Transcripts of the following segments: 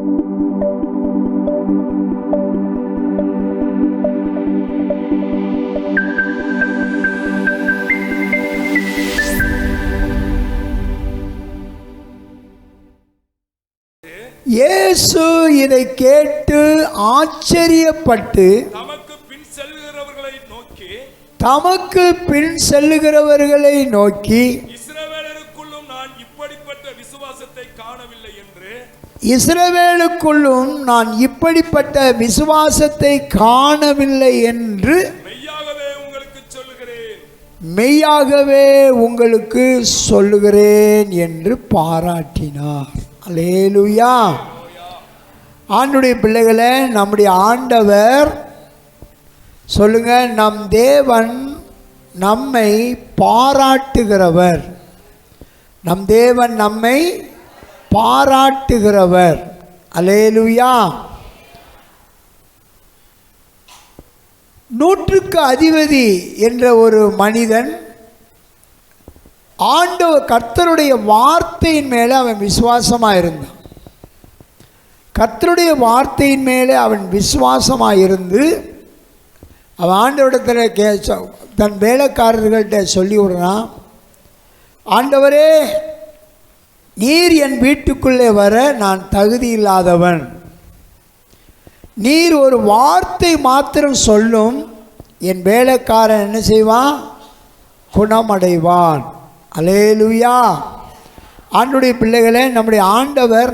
இயேசு இதை கேட்டு ஆச்சரியப்பட்டு தமக்கு பின் செல்லுகிறவர்களை நோக்கி இஸ்ரவேலுக்குள்ளும் நான் இப்படிப்பட்ட விசுவாசத்தை காணவில்லை என்று மெய்யாகவே உங்களுக்கு சொல்லுகிறேன் என்று பாராட்டினார். அல்லேலூயா. ஆண்டவருடைய பிள்ளைகளே, நம்முடைய ஆண்டவர் சொல்லுங்க, நம் தேவன் நம்மை பாராட்டுகிறவர். நம் தேவன் நம்மை பாராட்டுகிறவர். அல்லேலூயா. 100க்கு அதிபதி என்ற ஒரு மனிதன் ஆண்டவர் கர்த்தருடைய வார்த்தையின் மேலே அவன் விசுவாசமாக இருந்தான். கர்த்தருடைய வார்த்தையின் மேலே அவன் விசுவாசமாக இருந்து அவன் ஆண்டவரிடத்தில் தன் வேலைக்காரர்கள்ட்ட சொல்லி விடுறான், ஆண்டவரே, நீர் என் வீட்டுக்குள்ளே வர நான் தகுதி இல்லாதவன். நீர் ஒரு வார்த்தை மாத்திரம் சொல்லும், என் வேலைக்காரன் என்ன செய்வான்? குணமடைவான். அல்லேலூயா. ஆண்டவருடைய பிள்ளைகளே, நம்முடைய ஆண்டவர்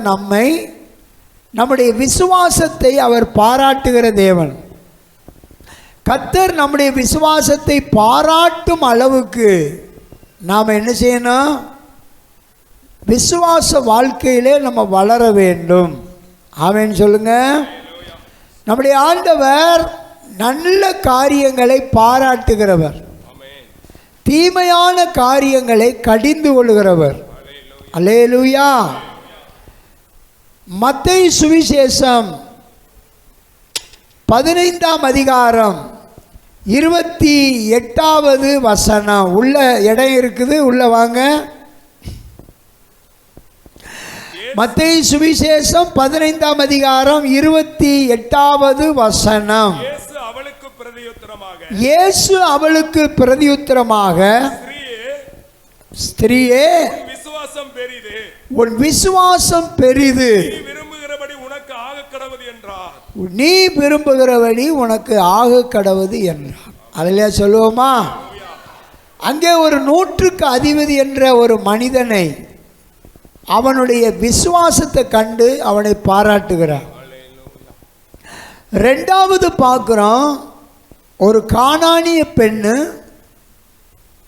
நம்முடைய விசுவாசத்தை அவர் பாராட்டுகிற தேவன். கர்த்தர் நம்முடைய விசுவாசத்தை பாராட்டும் அளவுக்கு நாம் என்ன செய்யணும்? விசுவாச வாழ்க்கையிலே நம்ம வளர வேண்டும். ஆமென் சொல்லுங்க. நம்முடைய ஆண்டவர் நல்ல காரியங்களை பாராட்டுகிறவர், தீமையான காரியங்களை கடிந்து கொள்கிறவர். அல்லேலூயா. மத்தேயு சுவிசேஷம் 15ஆம் அதிகாரம் 28வது வசனம். உள்ள இடம் இருக்குது, உள்ள வாங்க. மத்தேயு சுவிசேஷம் 15ஆம் அதிகாரம் 28வது வசனம். இயேசு அவளுக்கு பிரதியுத்தரமாக, ஸ்திரீயே, உன் விசுவாசம் பெரிது, நீ விரும்புகிறபடி உனக்கு ஆக கடவுது என்றார். அதில் சொல்லுவோமா? அங்கே ஒரு 100க்கு அதிபதி என்ற ஒரு மனிதனை அவனுடைய விசுவாசத்தை கண்டு அவனை பாராட்டுகிறார். ரெண்டாவது பார்க்குறோம், ஒரு கானானிய பெண்ணு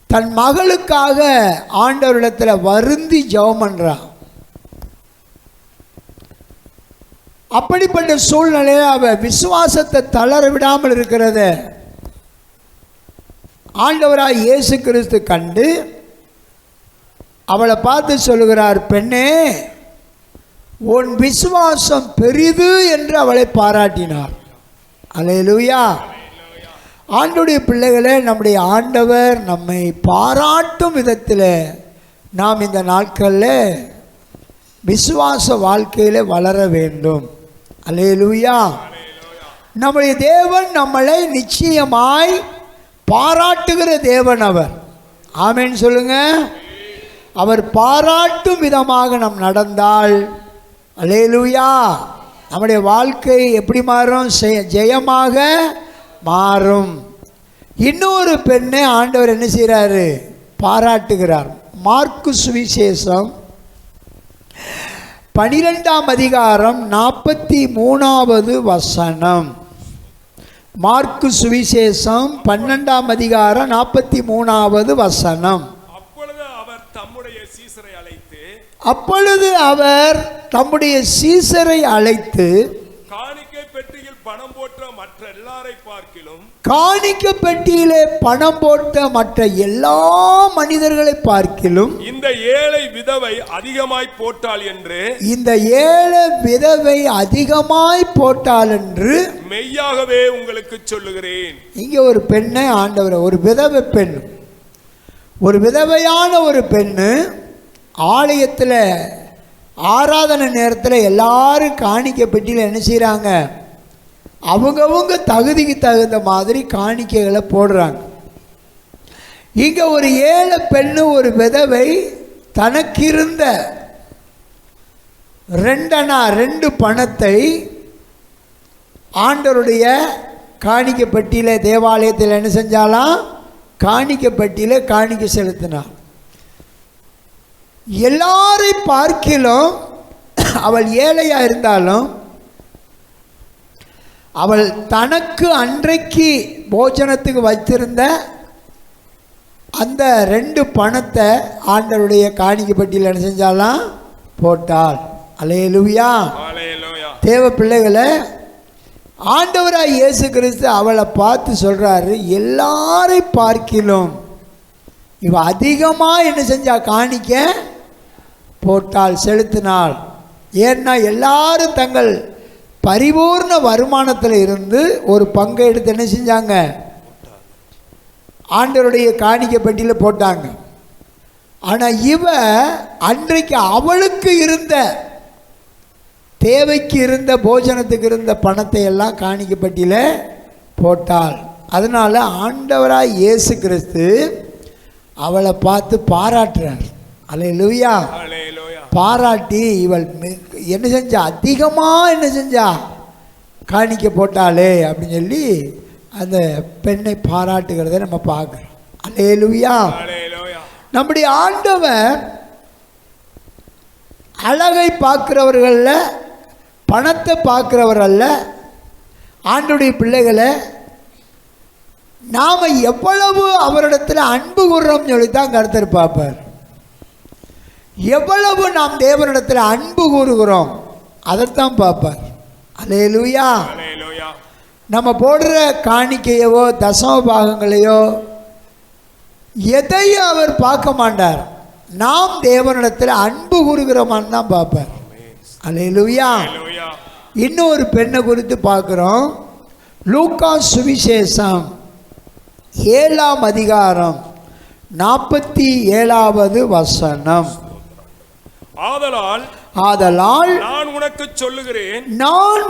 தன் மகளுக்காக ஆண்டவரிடத்தில் வருந்தி ஜெபம் பண்ணுறான். அப்படிப்பட்ட சூழ்நிலையை அவள் விசுவாசத்தை தளர விடாமல் இருக்கிறத ஆண்டவராய் இயேசு கிறிஸ்து கண்டு அவளை பார்த்து சொல்லுகிறார், பெண்ணே, உன் விசுவாசம் பெரிது என்று அவளை பாராட்டினார். அல்லேலூயா. ஆண்டவருடைய பிள்ளைகளே, நம்முடைய ஆண்டவர் நம்மை பாராட்டும் விதத்தில் நாம் இந்த நாட்களில் விசுவாச வாழ்க்கையில் வளர வேண்டும். அல்லேலூயா. நம்முடைய தேவன் நம்மளை நிச்சயமாய் பாராட்டுகிற தேவன் அவர். ஆமென் சொல்லுங்க. அவர் பாராட்டும் விதமாக நாம் நடந்தால், அல்லேலூயா, நம்முடைய வாழ்க்கை எப்படி மாறும்? ஜெயமாக மாறும். இன்னொரு பெண்ணை ஆண்டவர் என்ன செய்கிறாரு? பாராட்டுகிறார். மார்க்கு சுவிசேஷம் 12ஆம் அதிகாரம் 43வது வசனம். மார்க்கு சுவிசேஷம் 12ஆம் அதிகாரம் 43வது வசனம். அப்பொழுது அவர் தம்முடைய சீசரை அழைத்து காணிக்கை பெட்டியில் பணம் போட்ட மற்ற எல்லாரை பார்க்கிலும், காணிக்கை பெட்டியிலே பணம் போட்ட மற்ற எல்லா மனிதர்களை பார்க்கிலும் இந்த ஏழை விதவை அதிகமாய் போட்டாள் என்று, இந்த ஏழை விதவை அதிகமாய் போட்டாள் என்று மெய்யாகவே உங்களுக்கு சொல்லுகிறேன். இங்கே ஒரு பெண்ணை ஆண்டவர், ஒரு விதவை பெண், ஒரு விதவையான ஒரு பெண்ணு ஆலயத்தில் ஆராதனை நேரத்தில் எல்லாரும் காணிக்கை பெட்டியில் என்ன செய்கிறாங்க, அவங்கவுங்க தகுதிக்கு தகுந்த மாதிரி காணிக்கைகளை போடுறாங்க. இங்கே ஒரு ஏழை பெண்ணு, ஒரு விதவை, தனக்கிருந்த 2 பணத்தை ஆண்டவருடைய காணிக்கை பெட்டியில் தேவாலயத்தில் என்ன செஞ்சாலாம், காணிக்கை பெட்டியில் காணிக்கை செலுத்தினாள். எல்லாரையும் பார்க்கிலும் அவள் ஏழையாக இருந்தாலும் அவள் தனக்கு அன்றைக்கு போஜனத்துக்கு வைத்திருந்த அந்த 2 பணத்தை ஆண்டவருடைய காணிக்கை பெட்டியில் என்ன செஞ்சாலாம், போட்டாள். அல்லேலூயா. தேவ பிள்ளைகளை, ஆண்டவராய் இயேசு கிறிஸ்து அவளை பார்த்து சொல்கிறாரு, எல்லாரையும் பார்க்கிலும் இவ அதிகமாக என்ன செஞ்சா, காணிக்க போட்டாள், செலுத்தினாள். ஏன்னா எல்லாரும் தங்கள் பரிபூர்ண வருமானத்தில் இருந்து ஒரு பங்கை எடுத்து என்ன செஞ்சாங்க, ஆண்டவருடைய காணிக்கை பெட்டியில் போட்டாங்க. ஆனால் இவ அன்றைக்கு அவளுக்கு இருந்த தேவைக்கு இருந்த போஜனத்துக்கு இருந்த பணத்தை எல்லாம் காணிக்கை பெட்டியில் போட்டாள். அதனால் ஆண்டவராய் இயேசு கிறிஸ்து அவளை பார்த்து பாராட்டுறார். அல்லேலூயா. பாராட்டி இவள் என்ன செஞ்சா, அதிகமாக என்ன செஞ்சா, காணிக்க போட்டாளே அப்படின்னு சொல்லி அந்த பெண்ணை பாராட்டுகிறத நம்ம பார்க்குறோம். அல்லேலூயா. நம்முடைய ஆண்டவர் அழகை பார்க்கிறவர்களில், பணத்தை பார்க்கிறவர் அல்ல. ஆண்டவருடைய பிள்ளைகளை நாம் எவ்வளவு அவரிடத்தில் அன்பு கூறுறோம்னு சொல்லி தான் கர்த்தர் பார்ப்பார். எவ்வளவு நாம் தேவனிடத்தில் அன்பு கூறுகிறோம் அதைத்தான் பார்ப்பார். அல்லேலூயா. நம்ம போடுற காணிக்கையவோ தசம பாகங்களையோ எதையும் அவர் பார்க்க மாட்டார். நாம் தேவனிடத்தில் அன்பு கூறுகிறோமான்னு தான் பார்ப்பார். அல்லேலூயா. இன்னும் ஒரு பெண்ணை குறித்து பார்க்குறோம். லூக்கா சுவிசேஷம் 7ஆம் அதிகாரம் 47வது வசனம். ஆதலால் நான்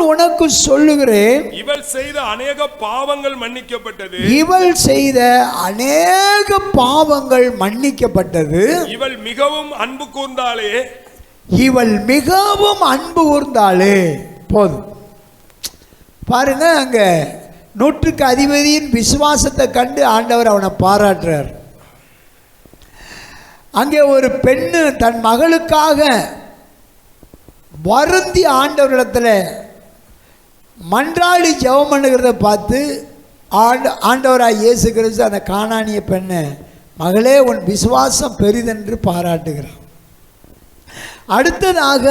உனக்கு சொல்லுகிறேன், இவள் செய்த அநேக பாவங்கள் மன்னிக்கப்பட்டது. இவள் செய்த அநேக பாவங்கள் மன்னிக்கப்பட்டது. இவள் மிகவும் அன்பு கூர்ந்தாளே. இவள் மிகவும் அன்பு கூர்ந்தாளே. போதும் பாருங்க, அங்க 100க்கு அதிபதியின் விசுவாசத்தை கண்டு ஆண்டவர் அவனை பாராட்டுறார். அங்கே ஒரு பெண்ணு தன் மகளுக்காக வருந்தி ஆண்டவரிடத்தில் மன்றாடி ஜெபம் பண்ணுகிறத பார்த்து ஆண்டவராய் இயேசு கிறிஸ்து அந்த கானானிய பெண்ணை, மகளே உன் விசுவாசம் பெரிதென்று பாராட்டுகிறார். அடுத்ததாக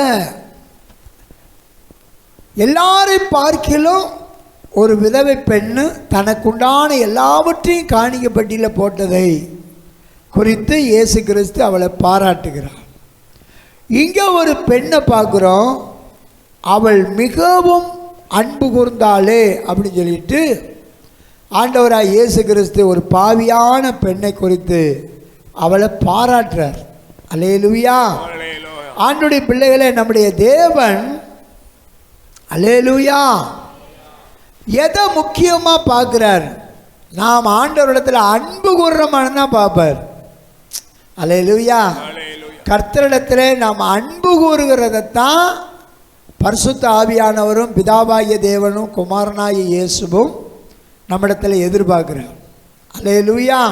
எல்லாரையும் பார்க்கிலும் ஒரு விதவை பெண்ணு தனக்குண்டான எல்லாவற்றையும் காணிக்கை பெட்டியில் போட்டதை குறித்து இயேசு கிறிஸ்து அவளை பாராட்டுகிறார். இங்கே ஒரு பெண்ணை பார்க்குறோம், அவள் மிகவும் அன்பு கூர்ந்தாளே அப்படின்னு சொல்லிட்டு ஆண்டவராய் இயேசு கிறிஸ்து ஒரு பாவியான பெண்ணை குறித்து அவளை பாராட்டுறார். அல்லேலூயா. ஆண்டவருடைய பிள்ளைகளை, நம்முடைய தேவன் அல்லேலூயா எதை முக்கியமாக பார்க்குறார், நாம் ஆண்டவரிடத்தில் அன்பு கூர்றோமான்னு தான் பார்ப்பார். அல்லேலூயா. கர்த்தரிடத்தில் நாம் அன்பு கூறுகிறதைத்தான் பரிசுத்த ஆவியானவரும் பிதாவாகிய தேவனும் குமாரனாகிய இயேசுவும் நம்மிடத்தில் எதிர்பார்க்கிறார். அல்லேலூயா.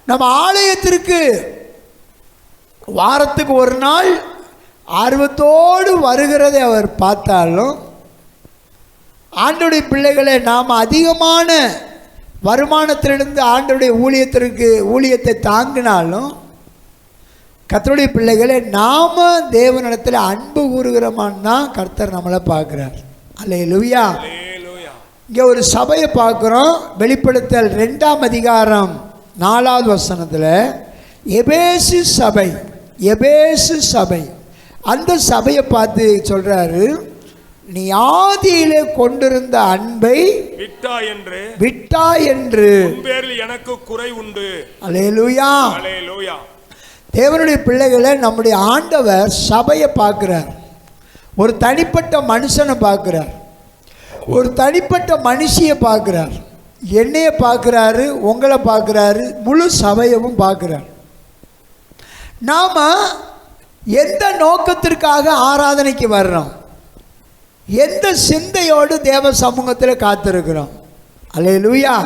நம்ம ஆலயத்திற்கு வாரத்துக்கு ஒரு நாள் ஆர்வத்தோடு வருகிறதை அவர் பார்த்தாலும், ஆண்டவருடைய பிள்ளைகளை நாம் அதிகமான வருமானத்திலிருந்து ஆண்டவருடைய ஊழியத்தை தாங்கினாலும், கர்த்தருடைய பிள்ளைகளை நாம் தேவனிடத்தில் அன்பு கூறுகிறோமான்னு தான் கர்த்தர் நம்மளை பார்க்குறார். அல்லேலூயா. இங்கே ஒரு சபையை பார்க்குறோம். வெளிப்படுத்தல் 2ஆம் அதிகாரம் 4வது வசனத்தில் எபேசு சபை அந்த சபையை பார்த்து சொல்கிறாரு, நீ ஆதியிலே கொண்டிருந்த அன்பை விட்டாய் என்று பேரில் எனக்கு குறை உண்டு. அல்லேலூயா. தேவனுடைய பிள்ளைகளை நம்முடைய ஆண்டவர் சபையை பார்க்குறார், ஒரு தனிப்பட்ட மனுஷனை பார்க்குறார், ஒரு தனிப்பட்ட மனுஷியை பார்க்குறார், என்னையை பார்க்குறாரு, உங்களை பார்க்குறாரு, முழு சபையவும் பார்க்குறார். நாம் எந்த நோக்கத்திற்காக ஆராதனைக்கு வர்றோம், எந்த சிந்தையோடு தேவ சமூகத்தில் காத்திருக்கிறோம்? அல்லேலூயா.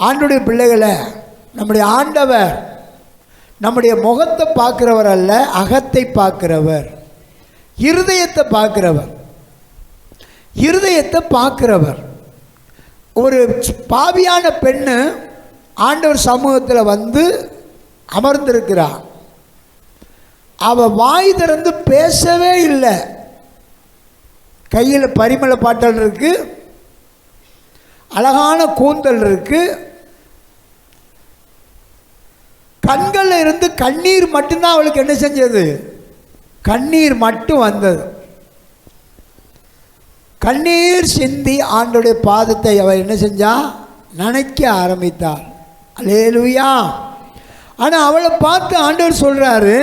ஆண்டவருடைய பிள்ளைகளை, நம்முடைய ஆண்டவர் நம்முடைய முகத்தை பார்க்கிறவர் அல்ல, அகத்தை பார்க்கிறவர், இருதயத்தை பார்க்கிறவர், இருதயத்தை பார்க்கிறவர். ஒரு பாவியான பெண்ணு ஆண்டவர் சமூகத்தில் வந்து அமர்ந்திருக்கிறார். அவள் வாய் திறந்து பேசவே இல்லை. கையில் பரிமள பாட்டல் இருக்கு, அழகான கூந்தல் இருக்கு, கண்களில் இருந்து கண்ணீர் மட்டும்தான் அவளுக்கு என்ன செஞ்சது? கண்ணீர் மட்டும் வந்தது. கண்ணீர் சிந்தி ஆண்டவருடைய பாதத்தை அவள் என்ன செஞ்சா? நனைக்க ஆரம்பித்தாள். அல்லேலூயா. ஆனால் அவளை பார்த்து ஆண்டவர் சொல்றாரு,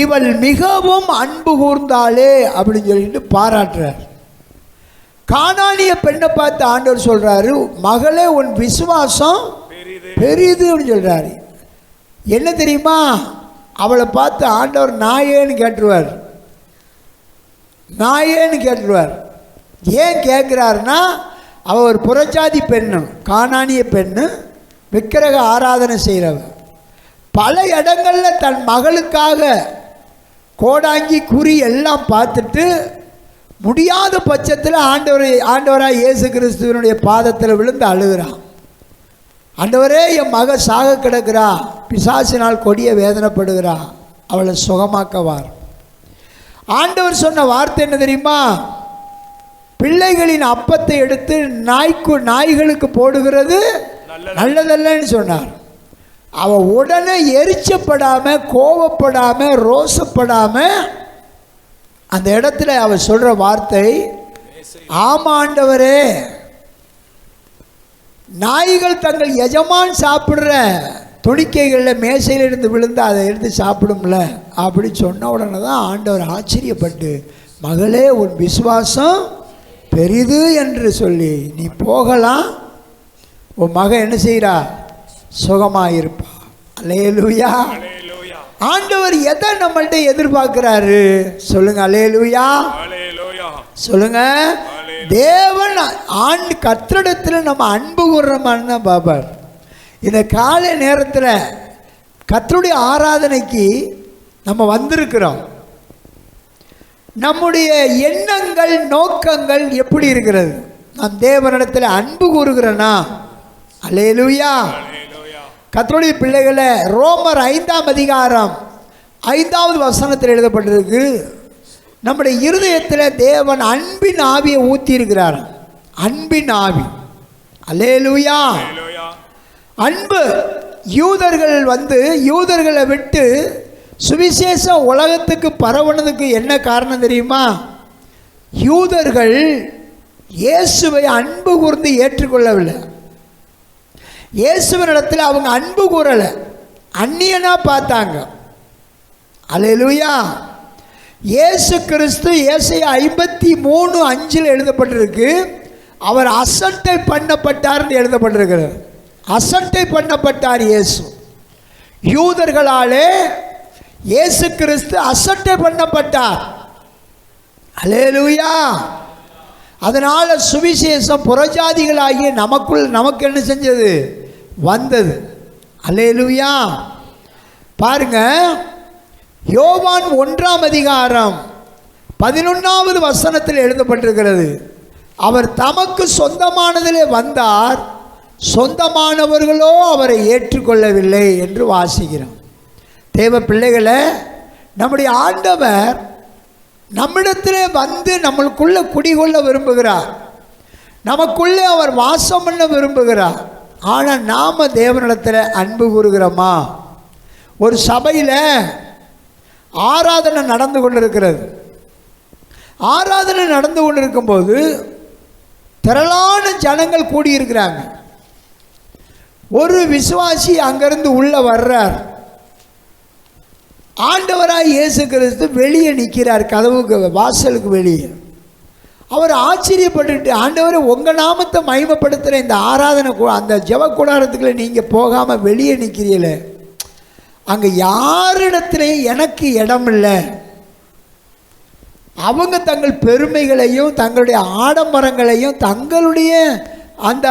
இவள் மிகவும் அன்பு கூர்ந்தாளே அப்படின்னு சொல்லிட்டு பாராட்டுறார். கானானிய பெண்ணை பார்த்து ஆண்டவர் சொல்றாரு, மகளே உன் விசுவாசம் பெரிது அப்படின்னு சொல்றாரு. என்ன தெரியுமா? அவளை பார்த்து ஆண்டவர் நாயேன்னு கேட்டுருவார், நாயேன்னு கேட்டுருவார். ஏன் கேட்குறாருன்னா, அவள் ஒரு புறஜாதி பெண்ணு, கானானிய பெண்ணு, விக்கிரக ஆராதனை செய்கிறவ. பல இடங்களில் தன் மகளுக்காக கோடாங்கி குறி எல்லாம் பார்த்துட்டு முடியாத பட்சத்தில் ஆண்டவராக இயேசு கிறிஸ்துவனுடைய பாதத்தில் விழுந்து அழுகிறான். ஆண்டவரே, என் மக சாக கிடக்கிறா, பிசாசினால் கொடிய வேதனைப்படுகிறா, அவளை சுகமாக்கவார். ஆண்டவர் சொன்ன வார்த்தை என்ன தெரியுமா? பிள்ளைகளின் அப்பத்தை எடுத்து நாய்களுக்கு போடுகிறது நல்லதல்லன்னு சொன்னார். அவள் உடனே எரிச்சப்படாம, கோபப்படாம, ரோசப்படாம அந்த இடத்துல அவள் சொல்ற வார்த்தை, ஆமா ஆண்டவரே, நாய்கள் தங்கள் எஜமான் சாப்பிட்ற துணிக்கைகளில் மேசையிலிருந்து விழுந்து அதை எடுத்து சாப்பிடும்ல அப்படி சொன்ன உடனே தான் ஆண்டவர் ஆச்சரியப்பட்டு, மகளே உன் விசுவாசம் பெரிது என்று சொல்லி நீ போகலாம், உன் மகன் என்ன செய்கிறா? சுகமாயிருப்பா. அல்லேலூயா. ஆண்டவர் எதை நம்மள்ட்ட எதிர்பார்க்கிறாரு சொல்லுங்க? அல்லேலூயா சொல்லுங்க. தேவன் கர்த்தரிடத்தில் நம்ம அன்பு கூர்றோமான்னு தான் பாப்பார். இந்த காலை நேரத்தில் கர்த்தருடைய ஆராதனைக்கு நம்ம வந்திருக்கிறோம். நம்முடைய எண்ணங்கள், நோக்கங்கள் எப்படி இருக்கிறது? நாம் தேவனிடத்தில் அன்பு கூறுகிறோன்னா? அல்லேலூயா. கர்த்தருடைய பிள்ளைகளை, ரோமர் 5ஆம் அதிகாரம் 5வது வசனத்தில் எழுதப்பட்டிருக்கு, நம்முடைய இருதயத்தில் தேவன் அன்பின் ஆவியை ஊற்றி இருக்கிறார். அன்பின் ஆவி. அல்லேலூயா. அன்பு. யூதர்கள் யூதர்களை விட்டு சுவிசேஷம் உலகத்துக்கு பரவுனதுக்கு என்ன காரணம் தெரியுமா? யூதர்கள் இயேசுவை அன்பு கூர்ந்து ஏற்றுக்கொள்ளவில்லை. இயேசுவினிடத்தில் அவங்க அன்பு கூறலை, அந்நியனா பார்த்தாங்க. அல்லேலூயா. இயேசு கிறிஸ்து ஏசாயா 53:5 எழுதப்பட்டிருக்கு, அவர் அசட்டை பண்ணப்பட்டார்னு எழுதப்பட்டிருக்கிறது. அசட்டை பண்ணப்பட்டார் இயேசு. யூதர்களாலே இயேசு கிறிஸ்து அசட்டை பண்ணப்பட்டார். அல்லேலூயா. அதனால சுவிசேஷம் புறஜாதிகளாகிய நமக்கு என்ன செஞ்சது? வந்தது. அல்லேலூயா. பாருங்க, யோவான் 1ஆம் அதிகாரம் 11வது வசனத்தில் எழுதப்பட்டிருக்கிறது, அவர் தமக்கு சொந்தமானதிலே வந்தார், சொந்தமானவர்களோ அவரை ஏற்றுக்கொள்ளவில்லை என்று வாசிக்கிறோம். தேவ பிள்ளைகளை, நம்முடைய ஆண்டவர் நம்மிடத்திலே வந்து நம்மளுக்குள்ள குடிகொள்ள விரும்புகிறார், நமக்குள்ளே அவர் வாசம் பண்ண விரும்புகிறார். ஆனால் நாம் தேவனிடத்தில் அன்பு கூறுகிறோமா? ஒரு சபையில் ஆராதனை நடந்து கொண்டிருக்கிறது. ஆராதனை நடந்து கொண்டிருக்கும்போது திரளான ஜனங்கள் கூடியிருக்கிறாங்க. ஒரு விசுவாசி அங்கிருந்து உள்ள வர்றார். ஆண்டவராய் இயேசு கிறிஸ்து வெளியே நிற்கிறார், கதவுக்கு வாசலுக்கு வெளியே. அவர் ஆச்சரியப்பட்டுட்டு, ஆண்டவரை உங்கள் நாமத்தை மகிமைப்படுத்துகிற இந்த ஆராதனை அந்த ஜெப கூடாரத்துக்குள்ள நீங்கள் போகாமல் வெளியே நிற்கிறீங்களே, அங்கே யாரிடத்துலையும் எனக்கு இடம் இல்லை. அவங்க தங்கள் பெருமைகளையும் தங்களுடைய ஆடம்பரங்களையும் தங்களுடைய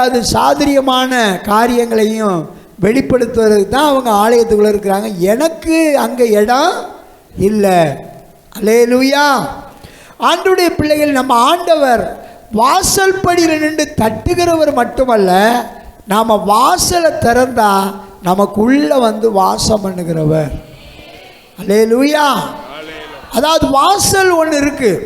அது சாதுரியமான காரியங்களையும் வெளிப்படுத்துவதற்கு தான் அவங்க ஆலயத்துக்குள்ளே இருக்கிறாங்க. எனக்கு அங்கே இடம் இல்லை. அல்லேலூயா. ஆண்டவருடைய பிள்ளைகள், நம்ம ஆண்டவர் வாசல் படியில் நின்று தட்டுகிறவர் மட்டுமல்ல, நாம் வாசலை திறந்தா நமக்குள்ளே வந்து வாசம் பண்ணுகிறவர். அல்லேலூயா. அதாவது வாசல் ஒன்று இருக்குது,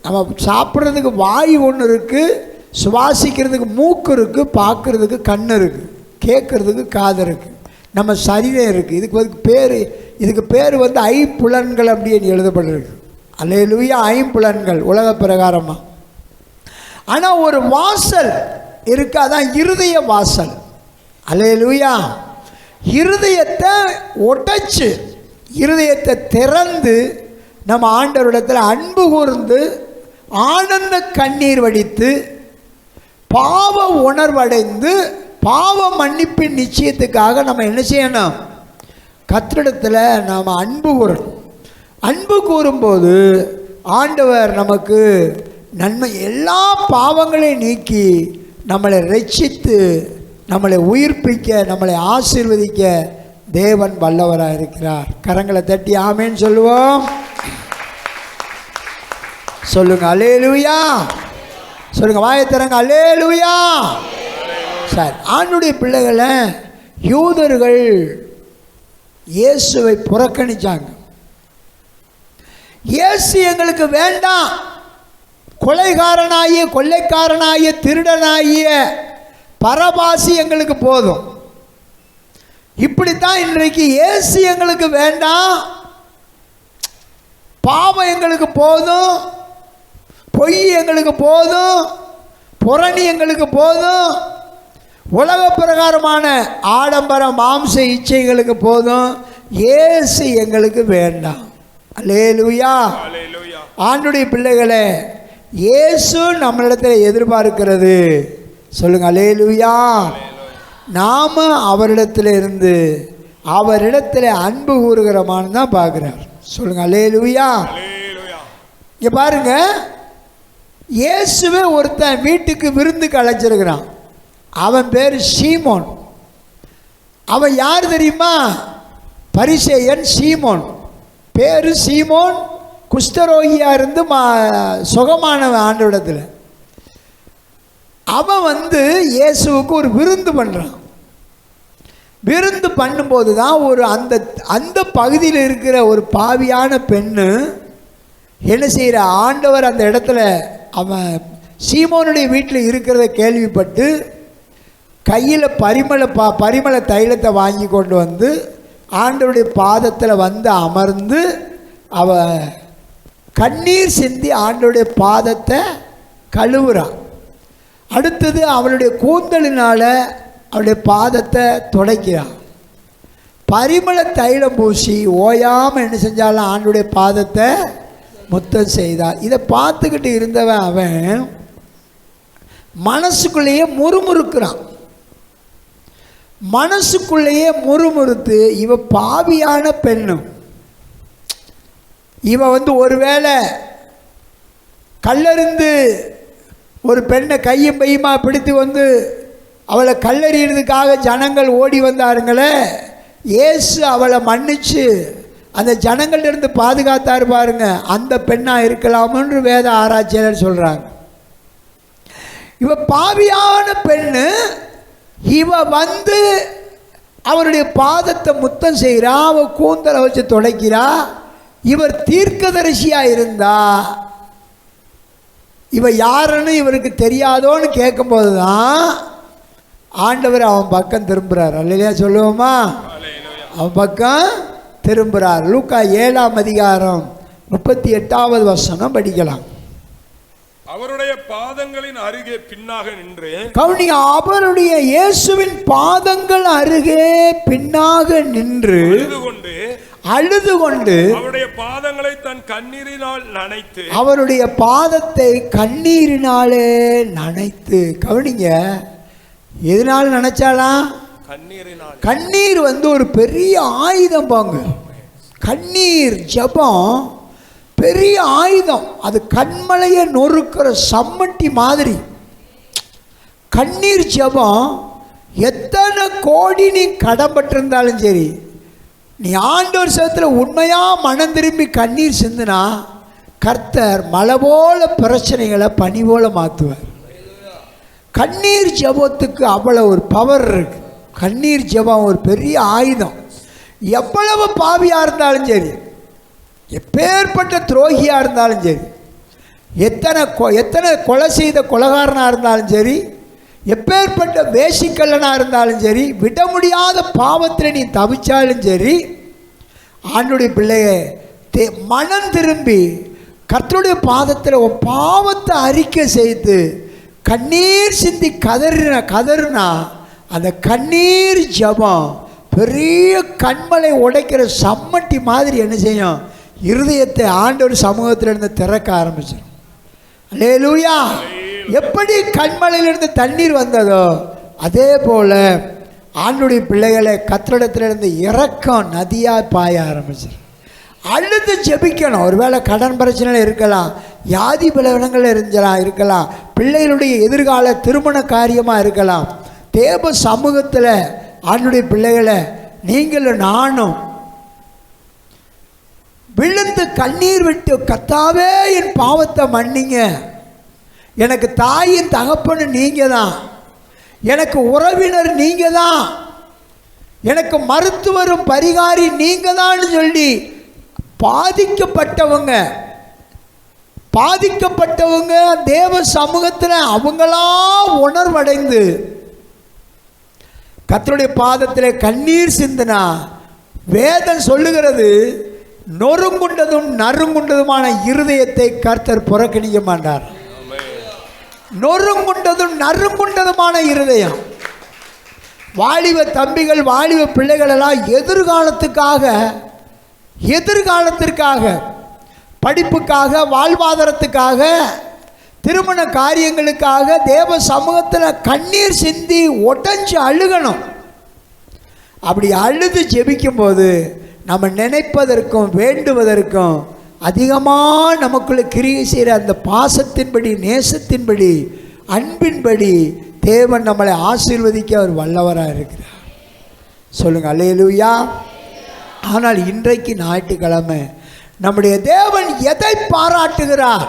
நம்ம சாப்பிட்றதுக்கு வாய் ஒன்று இருக்குது, சுவாசிக்கிறதுக்கு மூக்கு இருக்குது, பார்க்குறதுக்கு கண் இருக்குது, கேட்குறதுக்கு காது இருக்குது, நம்ம சரீரம் இருக்குது. இதுக்கு பேர் வந்து ஐம்புலன்கள் அப்படின்னு எழுதப்பட்டிருக்கு. அல்லேலூயா. ஐம்புலன்கள் உலக பிரகாரமாக. ஆனால் ஒரு வாசல் இருக்குது, அதான் இருதய வாசல். அல்லேலூயா. இருதயத்தை உடைச்சு இருதயத்தை திறந்து நம்ம ஆண்டவரிடத்தில் அன்பு கூர்ந்து ஆனந்த கண்ணீர் வடித்து பாவ உணர்வடைந்து பாவ மன்னிப்பின் நிச்சயத்துக்காக நம்ம என்ன செய்யணும்? கர்த்தரிடத்தில் நாம் அன்பு கூறணும். அன்பு கூறும்போது ஆண்டவர் நமக்கு நன்மை, எல்லா பாவங்களையும் நீக்கி நம்மளை ரட்சித்து நம்மளை உயிர்ப்பிக்க நம்மளை ஆசீர்வதிக்க தேவன் வல்லவராக இருக்கிறார். கரங்களை தட்டி ஆமேன்னு சொல்லுவோம். சொல்லுங்க அல்லேலூயா. சொல்லுங்க, வாயத்திறங்க அல்லேலூயா. சார், ஆண்டுடைய பிள்ளைகளை யூதர்கள் இயேசுவை புறக்கணிச்சாங்க. இயேசு எங்களுக்கு வேண்டாம், கொலைகாரனாகிய கொள்ளைக்காரனாகிய திருடனாகிய பரபாசி எங்களுக்கு போதும். இப்படித்தான் இன்றைக்கு இயேசு எங்களுக்கு வேண்டாம், பாவம் எங்களுக்கு போதும், பொய் எங்களுக்கு போதும், புரணி எங்களுக்கு போதும், உலக பிரகாரமான ஆடம்பர மாம்ச இச்சைகளுக்கு போதும், இயேசு எங்களுக்கு வேண்டாம். அல்லேலூயா. ஆண்டுடைய பிள்ளைகளே, இயேசு நம்மளிடத்தில் எதிர்பார்க்கிறது. சொல்லுங்க அல்லேலூயா. நாம அவரிடத்தில் இருந்து அவரிடத்தில் அன்பு கூறுகிறமான்னு தான் பார்க்குறார். சொல்லுங்க அல்லேலூயா. இங்கே பாருங்க, இயேசுவே ஒருத்தன் வீட்டுக்கு விருந்துக்கு அழைச்சிருக்கிறான். அவன் பேர் சீமோன். அவன் யார் தெரியுமா? பரிசேயன் சீமோன். பேர் சீமோன். குஷ்டரோகியாக இருந்து சுகமானவன் ஆண்டவரிடத்தில். அவன் வந்து இயேசுவுக்கு ஒரு விருந்து பண்ணுறான். விருந்து பண்ணும்போது தான் ஒரு அந்த பகுதியில் இருக்கிற ஒரு பாவியான பெண்ணு என்ன செய்கிற, ஆண்டவர் அந்த இடத்துல அவன் சீமோனுடைய வீட்டில் இருக்கிறத கேள்விப்பட்டு கையில் பரிமள தைலத்தை வாங்கி கொண்டு வந்து ஆண்டவருடைய பாதத்தில் வந்து அமர்ந்து அவ கண்ணீர் சிந்தி ஆண்டவருடைய பாதத்தை கழுவுறான். அடுத்தது அவளுடைய கூந்தலினால் அவளுடைய பாதத்தை துடைக்கிறான். பரிமள தைலம் பூசி ஓயாமல் என்ன செஞ்சாலும் ஆண்டவருடைய பாதத்தை முத்தம் செய்தார். இதை பார்த்துக்கிட்டு இருந்தவன் அவன் மனசுக்குள்ளேயே முறுமுறுக்கிறான். மனசுக்குள்ளேயே முறுமுறுத்து, இவ பாவியான பெண்ணு, இவ வந்து ஒருவேளை கல்லறிந்து ஒரு பெண்ணை கையும் பையுமா பிடித்து வந்து அவளை கல்லறிகிறதுக்காக ஜனங்கள் ஓடி வந்தாருங்களே, இயேசு அவளை மன்னிச்சு அந்த ஜனங்கள்டிருந்து பாதுகாத்தாரு பாருங்க, அந்த பெண்ணாக இருக்கலாம்னு வேத ஆராய்ச்சியாளர் சொல்கிறாங்க. இவ பாவியான பெண்ணு, இவ வந்து அவருடைய பாதத்தை முத்தம் செய்கிறா, அவ கூந்தலை வச்சு துடைக்கிறா. இவர் தீர்க்கதரிசியாக இருந்தா இவ யாருன்னு இவருக்கு தெரியாதோன்னு கேட்கும்போது தான் ஆண்டவர் அவன் பக்கம் திரும்புகிறார். அல்லையா சொல்லுவோமா? அவன் பக்கம் திரும்புகிறார். லூக்கா 7 அதிகாரம் 38 வசனம் படிக்கலாம். அவருடைய பாதங்களின் அருகே பின்னாக நின்று கவனிங்க, அவருடைய இயேசுவின் பாதங்கள் அருகே பின்னாக நின்று அழுது கொண்டு அவருடைய பாதங்களை தன் கண்ணீரினால் நனைத்து, அவருடைய பாதத்தை கண்ணீரினாலே நனைத்து. கவனிங்க, எதனால நினைச்சாலாம்? கண்ணீரினால். கண்ணீர் ஒரு பெரிய ஆயுதம் பாங்க. கண்ணீர் ஜெபம் பெரிய ஆயுதம். அது கண்மலையை நொறுக்கிற சம்மட்டி மாதிரி. கண்ணீர் ஜெபம் எத்தனை கோடி நீ கடன்பட்டிருந்தாலும் சரி, நீ ஆண்டவர் சமூகத்தில் உண்மையா மனம் திரும்பி கண்ணீர் சிந்தினா கர்த்தர் மழை போல பிரச்சனைகளை பனி போல மாற்றுவார். கண்ணீர் ஜெபத்துக்கு அவ்வளோ ஒரு பவர் இருக்கு. கண்ணீர் ஜெபம் ஒரு பெரிய ஆயுதம். எவ்வளவு பாவியாக இருந்தாலும் சரி, எப்பேற்பட்ட துரோகியாக இருந்தாலும் சரி, எத்தனை கொலை செய்த கொலைகாரனாக இருந்தாலும் சரி, எப்பேற்பட்ட வேசிக்கல்லனாக இருந்தாலும் சரி, விட முடியாத பாவத்தில் நீ தவிச்சாலும் சரி, ஆண்டுடைய பிள்ளைய மனம் திரும்பி கர்த்தருடைய பாதத்தில் உன் பாவத்தை அறிக்கை செய்து கண்ணீர் சிந்தி கதறுனா அந்த கண்ணீர் ஜெபம் பெரிய கண்மலை உடைக்கிற சம்மட்டி மாதிரி என்ன செய்யும்? இருதயத்தை ஆண்டவர் சமூகத்திலிருந்து திறக்க ஆரம்பிச்சிடும். அல்லேலூயா. எப்படி கண்மலையிலிருந்து தண்ணீர் வந்ததோ அதே போல ஆண்டுடைய பிள்ளைகளை கர்த்தரிடத்திலிருந்து இரக்கம் நதியாக பாய ஆரம்பிச்சிடும். அழுது ஜெபிக்கணும். ஒருவேளை கடன் பிரச்சனையில் இருக்கலாம், வியாதி பலவீனங்கள் இருக்கலாம், பிள்ளைகளுடைய எதிர்கால திருமண காரியமாக இருக்கலாம். தேவ சமூகத்தில் ஆண்டுடைய பிள்ளைகளை நீங்களும் நானும் விழுந்து கண்ணீர் விட்டு, கர்த்தாவே என் பாவத்தை மன்னிங்க, எனக்கு தாயின் தகப்பனு நீங்க தான், எனக்கு உறவினர் நீங்க தான், எனக்கு மருத்துவரும் பரிகாரி நீங்க தான் சொல்லி பாதிக்கப்பட்டவங்க தேவ சமூகத்தில் அவங்களா உணர்வடைந்து கர்த்தருடைய பாதத்தில் கண்ணீர் சிந்தினா, வேதம் சொல்லுகிறது, நொறுங்குண்டதும் நறுங்குண்டதுமான இருதயத்தை கர்த்தர் புறக்கணிக்க மாட்டார். நொறுங்குண்டதும் நறுங்குண்டதுமான இருதயம். வாலிப தம்பிகள், வாலிப பிள்ளைகள் எல்லாம் எதிர்காலத்திற்காக படிப்புக்காக, வாழ்வாதாரத்துக்காக, திருமண காரியங்களுக்காக தேவ சமூகத்தில் கண்ணீர் சிந்தி உடைஞ்சு அழுகணும். அப்படி அழுது ஜெபிக்கும்போது நம்ம நினைப்பதற்கும் வேண்டுவதற்கும் அதிகமாக நமக்குள்ள கிரியை செய்கிற அந்த பாசத்தின்படி, நேசத்தின்படி, அன்பின்படி தேவன் நம்மளை ஆசீர்வதிக்க அவர் வல்லவராக இருக்கிறார். சொல்லுங்கள் அல்லேலூயா. ஆனால் இன்றைக்கு ஞாயிற்றுக்கிழமை நம்முடைய தேவன் எதை பாராட்டுகிறார்?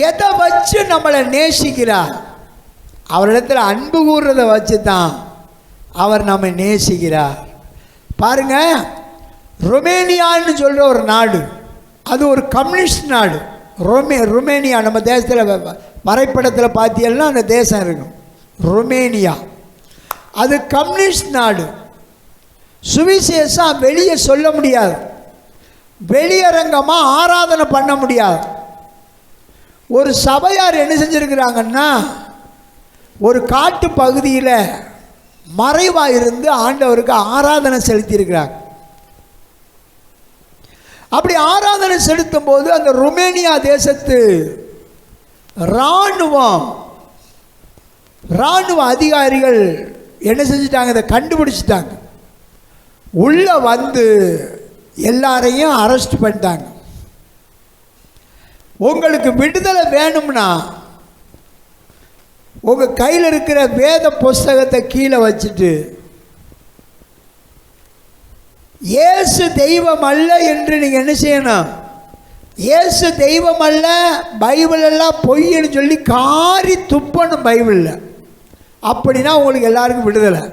எதை வச்சு நம்மளை நேசிக்கிறார்? அவரிடத்தில் அன்பு கூறுறதை வச்சு தான் அவர் நம்மை நேசிக்கிறார். பாருங்க, ருமேனியான்னு சொல்கிற ஒரு நாடு, அது ஒரு கம்யூனிஸ்ட் நாடு. ருமேனியா நம்ம தேசத்தில் வரைபடத்தில் பார்த்தீங்கன்னா அந்த தேசம் இருக்கும் ருமேனியா. அது கம்யூனிஸ்ட் நாடு. சுவிசேஷம் வெளியே சொல்ல முடியாது, வெளியரங்கமாக ஆராதனை பண்ண முடியாது. ஒரு சபையார் என்ன செஞ்சுருக்கிறாங்கன்னா, ஒரு காட்டு பகுதியில் மறைவாக இருந்து ஆண்டவருக்கு ஆராதனை செலுத்தியிருக்கிறாங்க. அப்படி ஆராதனை செலுத்தும் போது அந்த ருமேனியா தேசத்து இராணுவ அதிகாரிகள் என்ன செஞ்சிட்டாங்க? இதை கண்டுபிடிச்சிட்டாங்க. உள்ளே வந்து எல்லாரையும் அரெஸ்ட் பண்ணிட்டாங்க. உங்களுக்கு விடுதலை வேணும்னா உங்கள் கையில் இருக்கிற வேத புஸ்தகத்தை கீழே வச்சுட்டு, இயேசு தெய்வம் அல்ல என்று நீங்கள் என்ன செய்யணும்? இயேசு தெய்வம் அல்ல, பைபிள் எல்லாம் பொய்ன்னு சொல்லி காரி துப்பணும் பைபிளில். அப்படின்னா உங்களுக்கு எல்லாருக்கும் விடுதலை.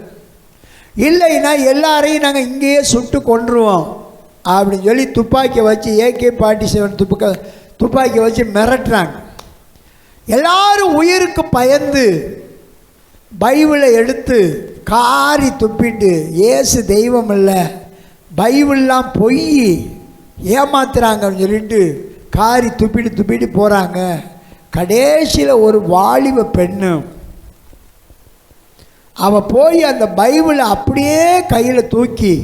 இல்லைன்னா எல்லாரையும் நாங்கள் இங்கேயே சுட்டு கொன்றுவோம் அப்படின்னு சொல்லி துப்பாக்கியை வச்சு AK-47 துப்பாக்கியை வச்சு மிரட்டுறாங்க. எல்லாரும் உயிருக்கு பயந்து பைபிளை எடுத்து காரி துப்பிட்டு, இயேசு தெய்வம் இல்லை, பைபிள்லாம் பொய், ஏமாத்துறாங்கன்னு சொல்லிட்டு காரி துப்பிட்டு போகிறாங்க. கடைசியில் ஒரு வாலிப பெண்ணு அவள் போய் அந்த பைபிளை அப்படியே கையில் தூக்கி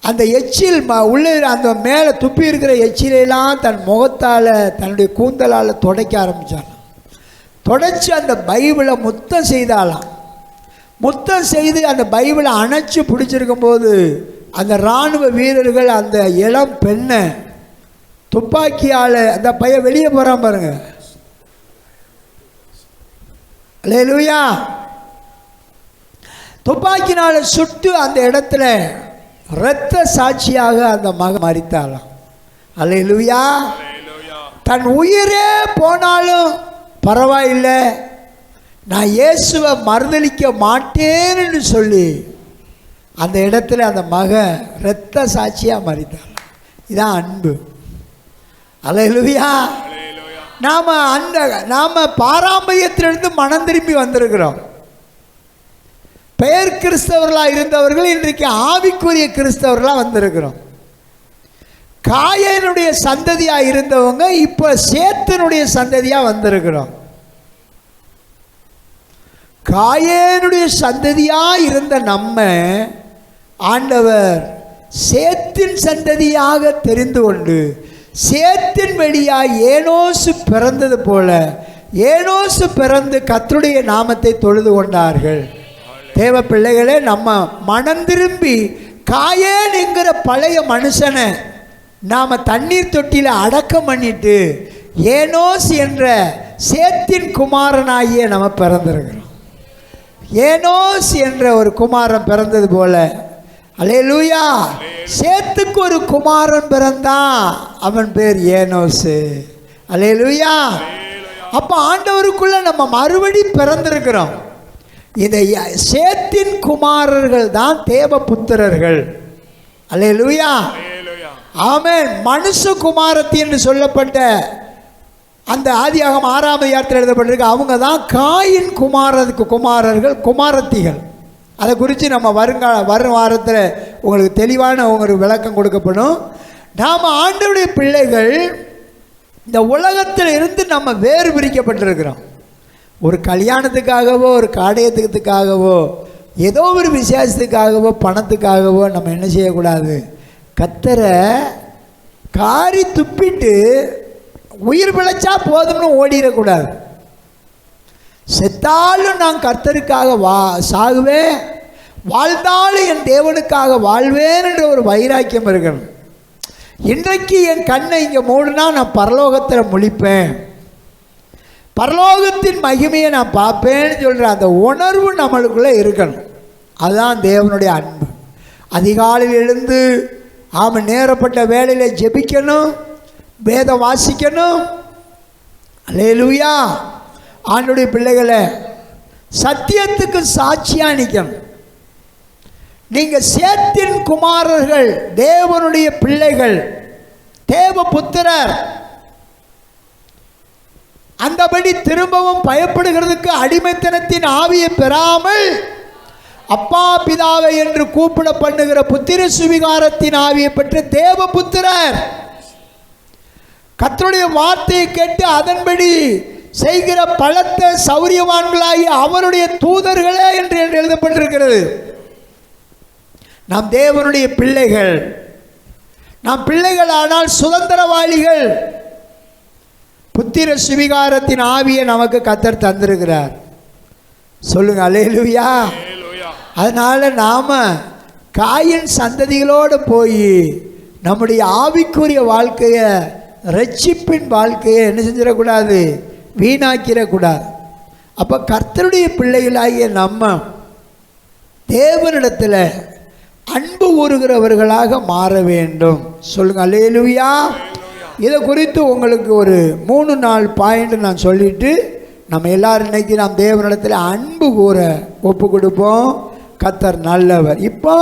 அந்த எச்சில் உள்ளே அந்த மேலே துப்பி இருக்கிற எச்சிலெல்லாம் தன் முகத்தால் தன்னுடைய கூந்தலால் துடைக்க ஆரம்பித்தாளாம். துடைச்சி அந்த பைபிளை முத்தம் செய்தாலாம். முத்தம் செய்து அந்த பைபிளை அணைச்சி பிடிச்சிருக்கும் போது அந்த இராணுவ வீரர்கள் அந்த இளம் பெண்ணை துப்பாக்கியால் அந்த பையன் வெளியே போகிறான் பாருங்க. அல்லேலூயா. துப்பாக்கினால் சுட்டு அந்த இடத்துல இரத்த சாட்சியாக அந்த மகன் மரித்தாளாம். அல்லேலூயா. தன் உயிரே போனாலும் பரவாயில்லை, நான் இயேசுவை மறுதலிக்க மாட்டேன்னு சொல்லி அந்த இடத்துல அந்த மகன் இரத்த சாட்சியாக மரித்தாள். இதான் அன்பு. அல்லேலூயா. நாம் பாரம்பரியத்திலிருந்து மனம் திரும்பி வந்திருக்கிறோம். பெயர் கிறிஸ்தவர்களாக இருந்தவர்கள் இன்றைக்கு ஆவிக்குரிய கிறிஸ்தவர்களாக வந்திருக்கிறோம். காயனுடைய சந்ததியாக இருந்தவங்க இப்போ சேத்தனுடைய சந்ததியாக வந்திருக்கிறோம். காயனுடைய சந்ததியாக இருந்த நம்ம ஆண்டவர் சேத்தின் சந்ததியாக தெரிந்து கொண்டு சேத்தின் வழியாக ஏனோசு பிறந்தது போல ஏனோசு பிறந்து கர்த்தருடைய நாமத்தை தொழுது கொண்டார்கள். தேவ பிள்ளைகளே, நம்ம மனம் திரும்பி காயேன் என்கிற பழைய மனுஷனை நாம் தண்ணீர் தொட்டியில் அடக்கம் பண்ணிட்டு ஏனோஸ் என்ற சேத்தின் குமாரனாகிய நம்ம பிறந்திருக்கிறோம். ஏனோஸ் என்ற ஒரு குமாரன் பிறந்தது போல, அல்லேலூயா, சேத்துக்கு ஒரு குமாரன் பிறந்தான், அவன் பேர் ஏனோசு. அல்லேலூயா. அப்போ ஆண்டவருக்குள்ள நம்ம மறுபடி பிறந்திருக்கிறோம். இந்த சேத்தின் குமாரர்கள் தான் தேவ புத்திரர்கள். அல்லேலூயா. ஆமென். மனுஷ குமாரத்தி என்று சொல்லப்பட்ட அந்த ஆதியாகமம் 6ஆம் அதிகாரத்தில் எழுதப்பட்டிருக்கு. அவங்க தான் காயின் குமாரர்கள், குமாரத்திகள். அதை குறித்து நம்ம வரும் வாரத்தில் உங்களுக்கு தெளிவான ஒரு விளக்கம் கொடுக்கப்படும். நாம் ஆண்டவருடைய பிள்ளைகள் இந்த உலகத்தில் இருந்து நம்ம வேறு பிரிக்கப்பட்டிருக்கிறோம். ஒரு கல்யாணத்துக்காகவோ ஒரு காரியத்துக்காகவோ ஏதோ ஒரு விசேஷத்துக்காகவோ பணத்துக்காகவோ நம்ம என்ன செய்யக்கூடாது, கர்த்தரை காரி துப்பிட்டு உயிர் பிழைச்சா போதும்னு ஓடிடக்கூடாது. செத்தாலும் நான் கர்த்தருக்காக சாகுவேன், வாழ்ந்தாலும் என் தேவனுக்காக வாழ்வேன் என்ற ஒரு வைராக்கியம் இருக்கணும். இன்றைக்கு என் கண்ணை இங்கே மூடுனா நான் பரலோகத்தில் முழிப்பேன், பரலோகத்தின் மகிமையை நான் பார்ப்பேன்னு சொல்கிற அந்த உணர்வு நம்மளுக்குள்ளே இருக்கணும். அதுதான் தேவனுடைய அன்பு. அதிகாலையில் எழுந்து நேரப்பட்ட வேலையில் ஜெபிக்கணும், வேதம் வாசிக்கணும். அல்லேலூயா. ஆண்டவருடைய பிள்ளைகளை சத்தியத்துக்கு சாட்சியாக நிற்கணும். நீங்கள் சேத்தின் குமாரர்கள், தேவனுடைய பிள்ளைகள், தேவ புத்திரர். அந்தபடி திரும்பவும் பயப்படுகிறதுக்கு அடிமைத்தனத்தின் ஆவியை பெறாமல் அப்பா பிதாவை என்று கூப்பிட பண்ணுகிற புத்திர சுவிகாரத்தின் ஆவியை பெற்ற தேவ புத்திரர். கர்த்தருடைய வார்த்தையை கேட்டு அதன்படி செய்கிற பலத்த சௌரியவான்களாகி அவருடைய தூதர்களே என்று எழுதப்பட்டிருக்கிறது. நாம் தேவனுடைய பிள்ளைகள். நாம் பிள்ளைகள் ஆனால் சுதந்திரவாளிகள். புத்திர சுவிகாரத்தின் ஆவியை நமக்கு கர்த்தர் தந்திருக்கிறார். சொல்லுங்க அல்லேலூயா. அதனால நாம காயின் சந்ததிகளோடு போய் நம்முடைய ஆவிக்குரிய வாழ்க்கையை, ரட்சிப்பின் வாழ்க்கையை என்ன செஞ்சிடக்கூடாது, வீணாக்கிடக்கூடாது. அப்போ கர்த்தருடைய பிள்ளைகளாகிய நம்ம தேவனிடத்தில் அன்பு கூறுகிறவர்களாக மாற வேண்டும். சொல்லுங்க அல்லேலூயா. இதை குறித்து உங்களுக்கு ஒரு 3-4 பாயிண்ட் நான் சொல்லிட்டு நம்ம எல்லாரும் இன்னைக்கு நாம் தேவனிடத்தில் அன்பு கூற ஒப்பு கொடுப்போம். கர்த்தர் நல்லவர். இப்போ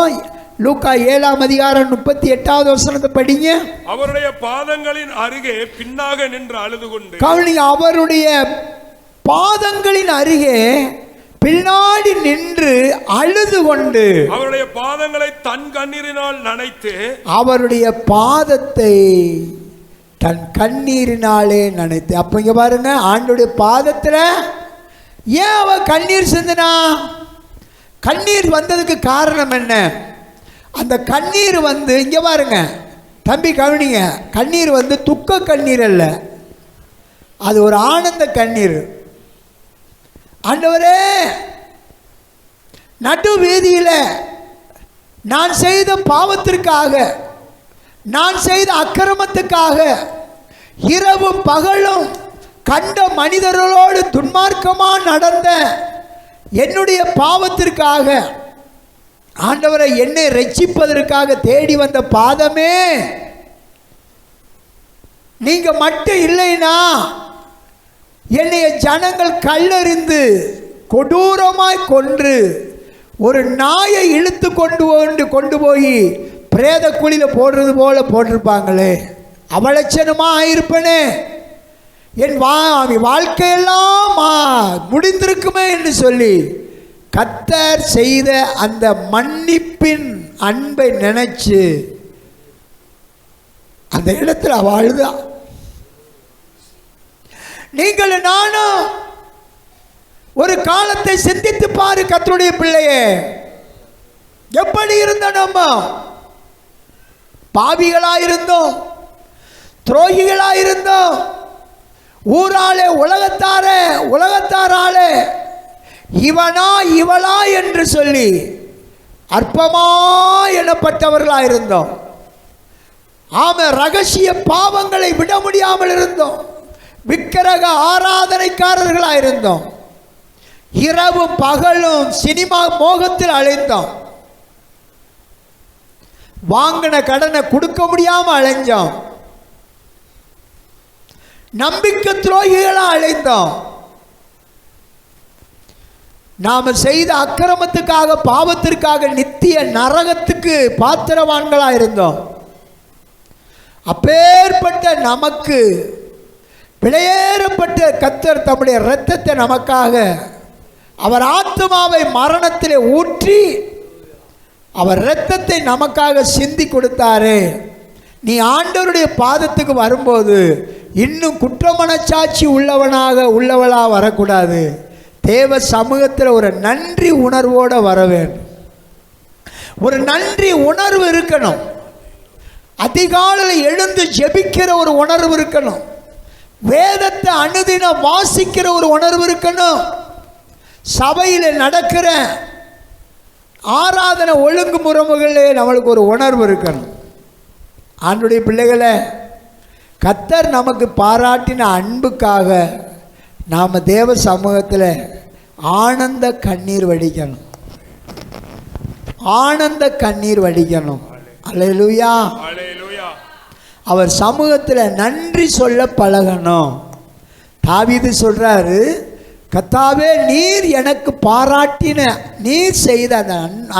லூக்கா 7ஆம் அதிகாரம் 38வது வசனத்தை படிங்க. அவருடைய பாதங்களின் அருகே பின்னாக நின்று அழுது கொண்டு, கவனிங்க, அவருடைய பாதங்களின் அருகே பின்னாடி நின்று அழுது கொண்டு அவருடைய பாதங்களை தன் கண்ணீரினால் நனைத்து அவருடைய பாதத்தை தன் கண்ணீரினாலே நனைத்து. அப்ப இங்க பாருங்க, ஆண்டவருடைய பாதத்தில் ஏன் அவ கண்ணீர் சிந்தினா? கண்ணீர் வந்ததுக்கு காரணம் என்ன? அந்த கண்ணீர் இங்க பாருங்க தம்பி, கவனிங்க, கண்ணீர் துக்க கண்ணீர் அல்ல, அது ஒரு ஆனந்த கண்ணீர். ஆண்டவரே, நடு வீதியில் நான் செய்த பாவத்திற்காக, நான் செய்த அக்கிரமத்துக்காக இரவும் பகலும் கண்ட மனிதர்களோடு துன்மார்க்கமாக நடந்த என்னுடைய பாவத்திற்காக, ஆண்டவரை என்னை ரட்சிப்பதற்காக தேடி வந்த பாதமே, நீங்க மட்டும் இல்லைனா என்னைய ஜனங்கள் கல்லறிந்து கொடூரமாய் கொன்று ஒரு நாயை இழுத்து கொண்டு போய் பிரேத குழியில் போடுறது போல போட்டிருப்பாங்களே, அவலட்சணமாக ஆயிருப்பனே, என் வாழ்க்கையெல்லாம் முடிந்திருக்குமே என்று சொல்லி கர்த்தர் செய்த அந்த மன்னிப்பின் அன்பை நினைச்சு அந்த இடத்துல அழுதா. நீங்கள் நானும் ஒரு காலத்தை சிந்தித்து பாரு கர்த்தருடைய பிள்ளையே, எப்படி இருந்த நம்ம பாவிகளாயிருந்தோம், துரோகிகளாயிருந்தோம், ஊராலே உலகத்தாராலே இவனா இவளா என்று சொல்லி அற்பமா எனப்பட்டவர்களாயிருந்தோம். ஆமா, ரகசிய பாவங்களை விட முடியாமல் இருந்தோம், விக்கிரக ஆராதனைக்காரர்களாயிருந்தோம், இரவும் பகலும் சினிமா மோகத்தில் அலைந்தோம், வாங்கின கடனை கொடுக்க முடியாம அலைஞ்சோம், நம்பிக்கை துரோகிகளா அலைந்தோம், நாம செய்த அக்கிரமத்துக்காக பாவத்திற்காக நித்திய நரகத்துக்கு பாத்திரவான்களா இருந்தோம். அப்பேற்பட்ட நமக்கு விலையேறப்பட்ட கர்த்தர் தம்முடைய இரத்தத்தை நமக்காக அவர் ஆத்துமாவை மரணத்திலே ஊற்றி அவர் இரத்தத்தை நமக்காக சிந்தி கொடுத்தாரே. நீ ஆண்டவருடைய பாதத்துக்கு வரும்போது இன்னும் குற்றமனச்சாட்சி உள்ளவளா வரக்கூடாது. தேவ சமூகத்தில் ஒரு நன்றி உணர்வோடு வர வேண்டும். ஒரு நன்றி உணர்வு இருக்கணும். அதிகாலையில் எழுந்து ஜெபிக்கிற ஒரு உணர்வு இருக்கணும். வேதத்தை அனுதினம் வாசிக்கிற ஒரு உணர்வு இருக்கணும். சபையில் நடக்கிற ஆராதனை ஒழுங்குமுறைகளே நம்மளுக்கு ஒரு உணர்வு இருக்கணும். ஆண்டுடைய பிள்ளைகளை, கர்த்தர் நமக்கு பாராட்டின அன்புக்காக நாம் தேவ சமூகத்தில் ஆனந்த கண்ணீர் வடிக்கணும். ஆனந்த கண்ணீர் வடிக்கணும். அல்லேலூயா. அவர் சமூகத்தில் நன்றி சொல்ல பழகணும். தாவீது சொல்றாரு, கர்த்தாவே, நீர் எனக்கு பாராட்டின, நீர் செய்த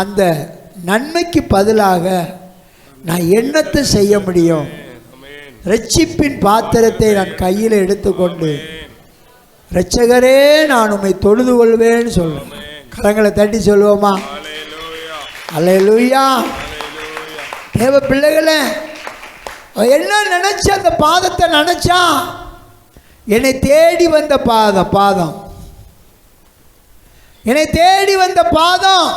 அந்த நன்மைக்கு பதிலாக நான் என்னத்தை செய்ய முடியும்? இரட்சிப்பின் பாத்திரத்தை நான் கையில் எடுத்துக்கொண்டு, இரட்சகரே, நான் உம்மை தொழுது கொள்வேன்னு சொல்றேன். கரங்களை தட்டி சொல்லுவோமா? அல்லேலூயா. தேவ பிள்ளைகளே, என்ன நினைச்ச அந்த பாதத்தை நினைச்சா, என்னை தேடி வந்த பாதம், என்னை தேடி வந்த பாதம்.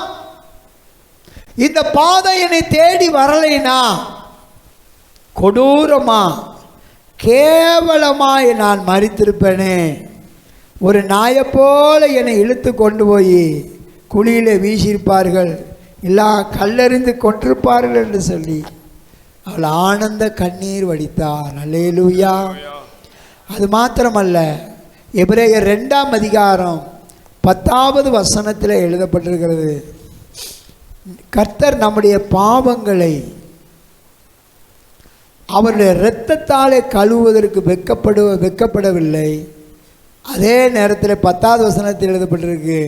இந்த பாதம் என்னை தேடி வரலைனா கொடூரமா கேவலமாய் நான் மரித்திருப்பேனே. ஒரு நாயை போல என்னை இழுத்து கொண்டு போய் குழியில் வீசியிருப்பார்கள், இல்லா கல்லறிந்து கொண்டிருப்பார்கள் என்று சொல்லி அவள் ஆனந்த கண்ணீர் வடித்தார். அல்லேலூயா. அது மாத்திரமல்ல, எபிரேயர் 2ஆம் அதிகாரம் 10வது வசனத்தில் எழுதப்பட்டிருக்கிறது, கர்த்தர் நம்முடைய பாவங்களை அவருடைய இரத்தத்தாலே கழுவுவதற்கு வெட்கப்படவில்லை. அதே நேரத்தில் 10வது வசனத்தில் எழுதப்பட்டிருக்கு,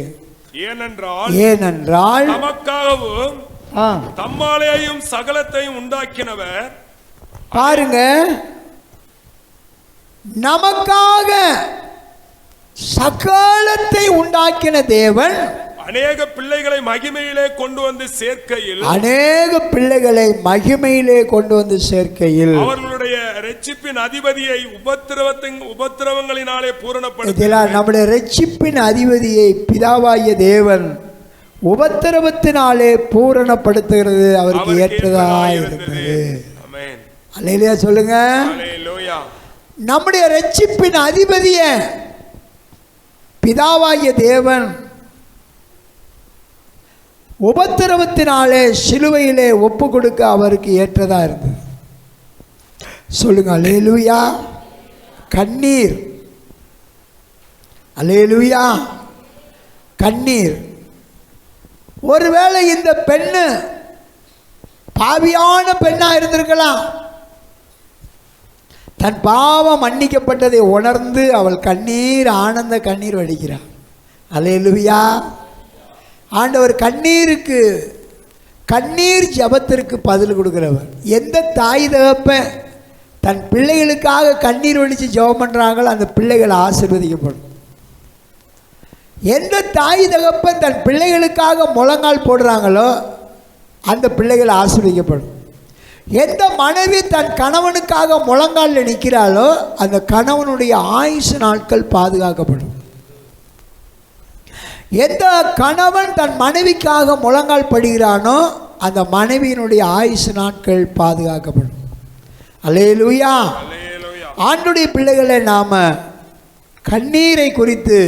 ஏனென்றால் நமக்காகவும் தம்மாலேயும் சகலத்தையும் உண்டாக்கினவர். பாருங்க, நமக்காக சகலத்தை உண்டாக்கின தேவன் அநேக பிள்ளைகளை மகிமையிலே கொண்டு வந்து சேர்க்கையில் அவர்களுடைய ரட்சிப்பின் அதிபதியை உபத்திரவங்களினாலே பூரணப்படுத்தினார். நம்முடைய ரட்சிப்பின் அதிபதியை பிதாவாகிய தேவன் உபத்திரவத்தினாலே பூரணப்படுத்துகிறது அவருக்கு ஏற்றதா இருந்தது. அல்லேலூயா சொல்லுங்க. நம்முடைய ரட்சிப்பின் அதிபதிய பிதாவாகிய தேவன் உபத்திரவத்தினாலே சிலுவையிலே ஒப்பு கொடுக்க அவருக்கு ஏற்றதா இருந்தது. சொல்லுங்க அல்லேலூயா. கண்ணீர், அல்லேலூயா, கண்ணீர். ஒருவேளை இந்த பெண்ணு பாவியான பெண்ணா இருந்திருக்கலாம். தன் பாவம் மன்னிக்கப்பட்டதை உணர்ந்து அவள் கண்ணீர், ஆனந்த கண்ணீர் வடிக்கிறாள். அல்லேலூயா. ஆண்டவர் கண்ணீர் ஜபத்திற்கு பதில் கொடுக்கிறவர். எந்த தாய் தகப்பன் தன் பிள்ளைகளுக்காக கண்ணீர் வடித்து ஜெபம் பண்ணுறாங்களோ அந்த பிள்ளைகள் ஆசீர்வதிக்கப்படும். எந்த தாய் தகப்பன் தன் பிள்ளைகளுக்காக முழங்கால் போடுறாங்களோ அந்த பிள்ளைகள் ஆசீர்வதிக்கப்படும். எந்த மனைவி தன் கணவனுக்காக முழங்காலில் நிற்கிறாளோ அந்த கணவனுடைய ஆயுசு நாட்கள் பாதுகாக்கப்படும். எந்த கணவன் தன் மனைவிக்காக முழங்கால் படுகிறானோ அந்த மனைவியினுடைய ஆயுசு நாட்கள் பாதுகாக்கப்படும். அல்லேலூயா. ஆண்டுடைய பிள்ளைகளை நாம் கண்ணீரை குறித்து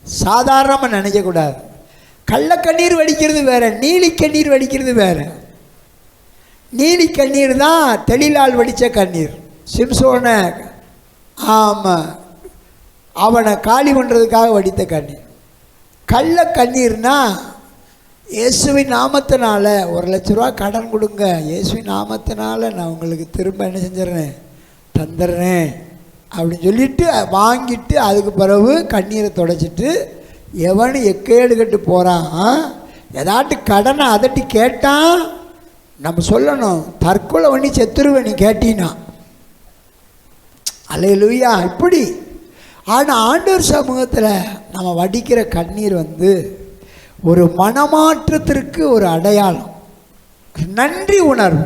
சாதாரணமாக நினைக்கக்கூடாது. கள்ளக்கண்ணீர் வடிக்கிறது வேற, நீலி கண்ணீர் வடிக்கிறது வேற. நீலி கண்ணீர் தான் தெளிலால் வடித்த கண்ணீர். சிம்சோனை அவனை காலி பண்ணுறதுக்காக வடித்த கண்ணீர். கள்ள கண்ணீர்னா இயேசுவின் நாமத்தினால 1,00,000 ரூபா கடன் கொடுங்க, இயேசுவின் நாமத்தினால நான் உங்களுக்கு திரும்ப என்ன செஞ்சிடறேன், தந்துடுறேன் அப்படின்னு சொல்லிட்டு வாங்கிட்டு அதுக்கு பிறகு கண்ணீரை தொடச்சிட்டு எவனு எக்கேடு கட்டு போகிறான். ஏதாட்டு கடனை அதட்டி கேட்டான் நம்ம சொல்லணும், தற்கொலை பண்ணி செத்துருவேன் நீ கேட்டீன்னா. அல்லேலூயா. இப்படி ஆனால் ஆண்டவர் சமூகத்தில் நம்ம வடிக்கிற கண்ணீர் ஒரு மனமாற்றத்திற்கு ஒரு அடையாளம், நன்றி உணர்வு.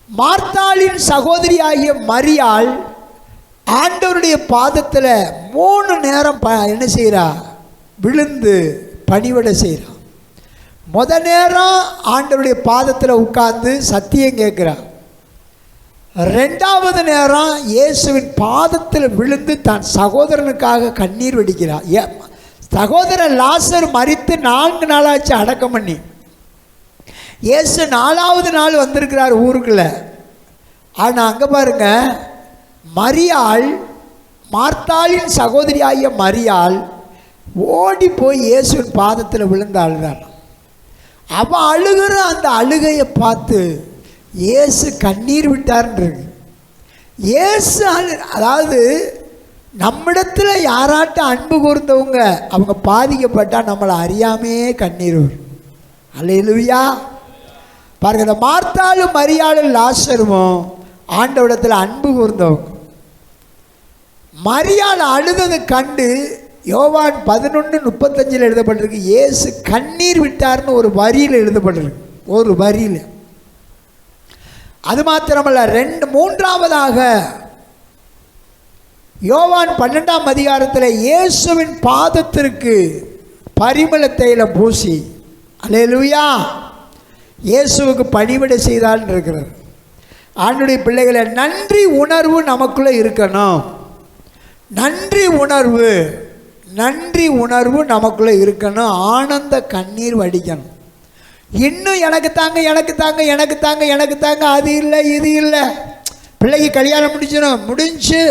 மார்த்தாளின் சகோதரியாகிய மரியாள் ஆண்டவருடைய பாதத்தில் 3 நேரம் என்ன செய்கிறா, விழுந்து பணிவிட செய்கிறா. நேரம் ஆண்டவருடைய பாதத்தில் உட்கார்ந்து சத்தியம் கேட்குறா. 2வது நேரம் இயேசுவின் பாதத்தில் விழுந்து தன் சகோதரனுக்காக கண்ணீர் வடிக்கிறார். சகோதரன் லாசர் மரித்து 4 நாளாச்சு அடக்கம் பண்ணி. இயேசு 4வது நாள் வந்திருக்கிறார் ஊருக்குள்ள. ஆனால் அங்கே பாருங்க, மரியாள், மார்த்தாளின் சகோதரி ஆகிய மரியாள் ஓடி போய் இயேசுவின் பாதத்தில் விழுந்து அழுகிறாள். அவன் அழுகிற அந்த அழுகையை பார்த்து இயேசு கண்ணீர் விட்டார்ன்றது. இயேசு அதாவது நம்மிடத்தில் யாராட்டும் அன்பு கூர்ந்தவங்க அவங்க பாதிக்கப்பட்டால் நம்மளை அறியாமையே கண்ணீர் வரும். அல்லேலூயா. பாருங்க, இந்த மார்த்தாளும் மரியாளும் லாசருவும் ஆண்டவரிடத்தில் அன்பு கூர்ந்தவங்க. மரியாள் அழுததை கண்டு யோவான் 11:35 எழுதப்பட்டிருக்கு, இயேசு கண்ணீர் விட்டார்னு ஒரு வரியில் எழுதப்பட்டிருக்கு. ஒரு வரியில். அது மாத்திரமல்ல, 3ஆவதாக யோவான் 12ஆம் அதிகாரத்தில் இயேசுவின் பாதத்திற்கு பரிமள தைலம் பூசி, அல்லேலூயா, இயேசுவுக்கு பணிவிட செய்தால் இருக்கிறது. ஆண்டுடைய பிள்ளைகளை நன்றி உணர்வு நமக்குள்ளே இருக்கணும். நன்றி உணர்வு நமக்குள்ளே இருக்கணும். ஆனந்த கண்ணீர் வடிக்கணும். இன்னும் எனக்கு தாங்க அது இல்லை இது இல்லை. பிள்ளைக்கு கல்யாணம் முடிஞ்சு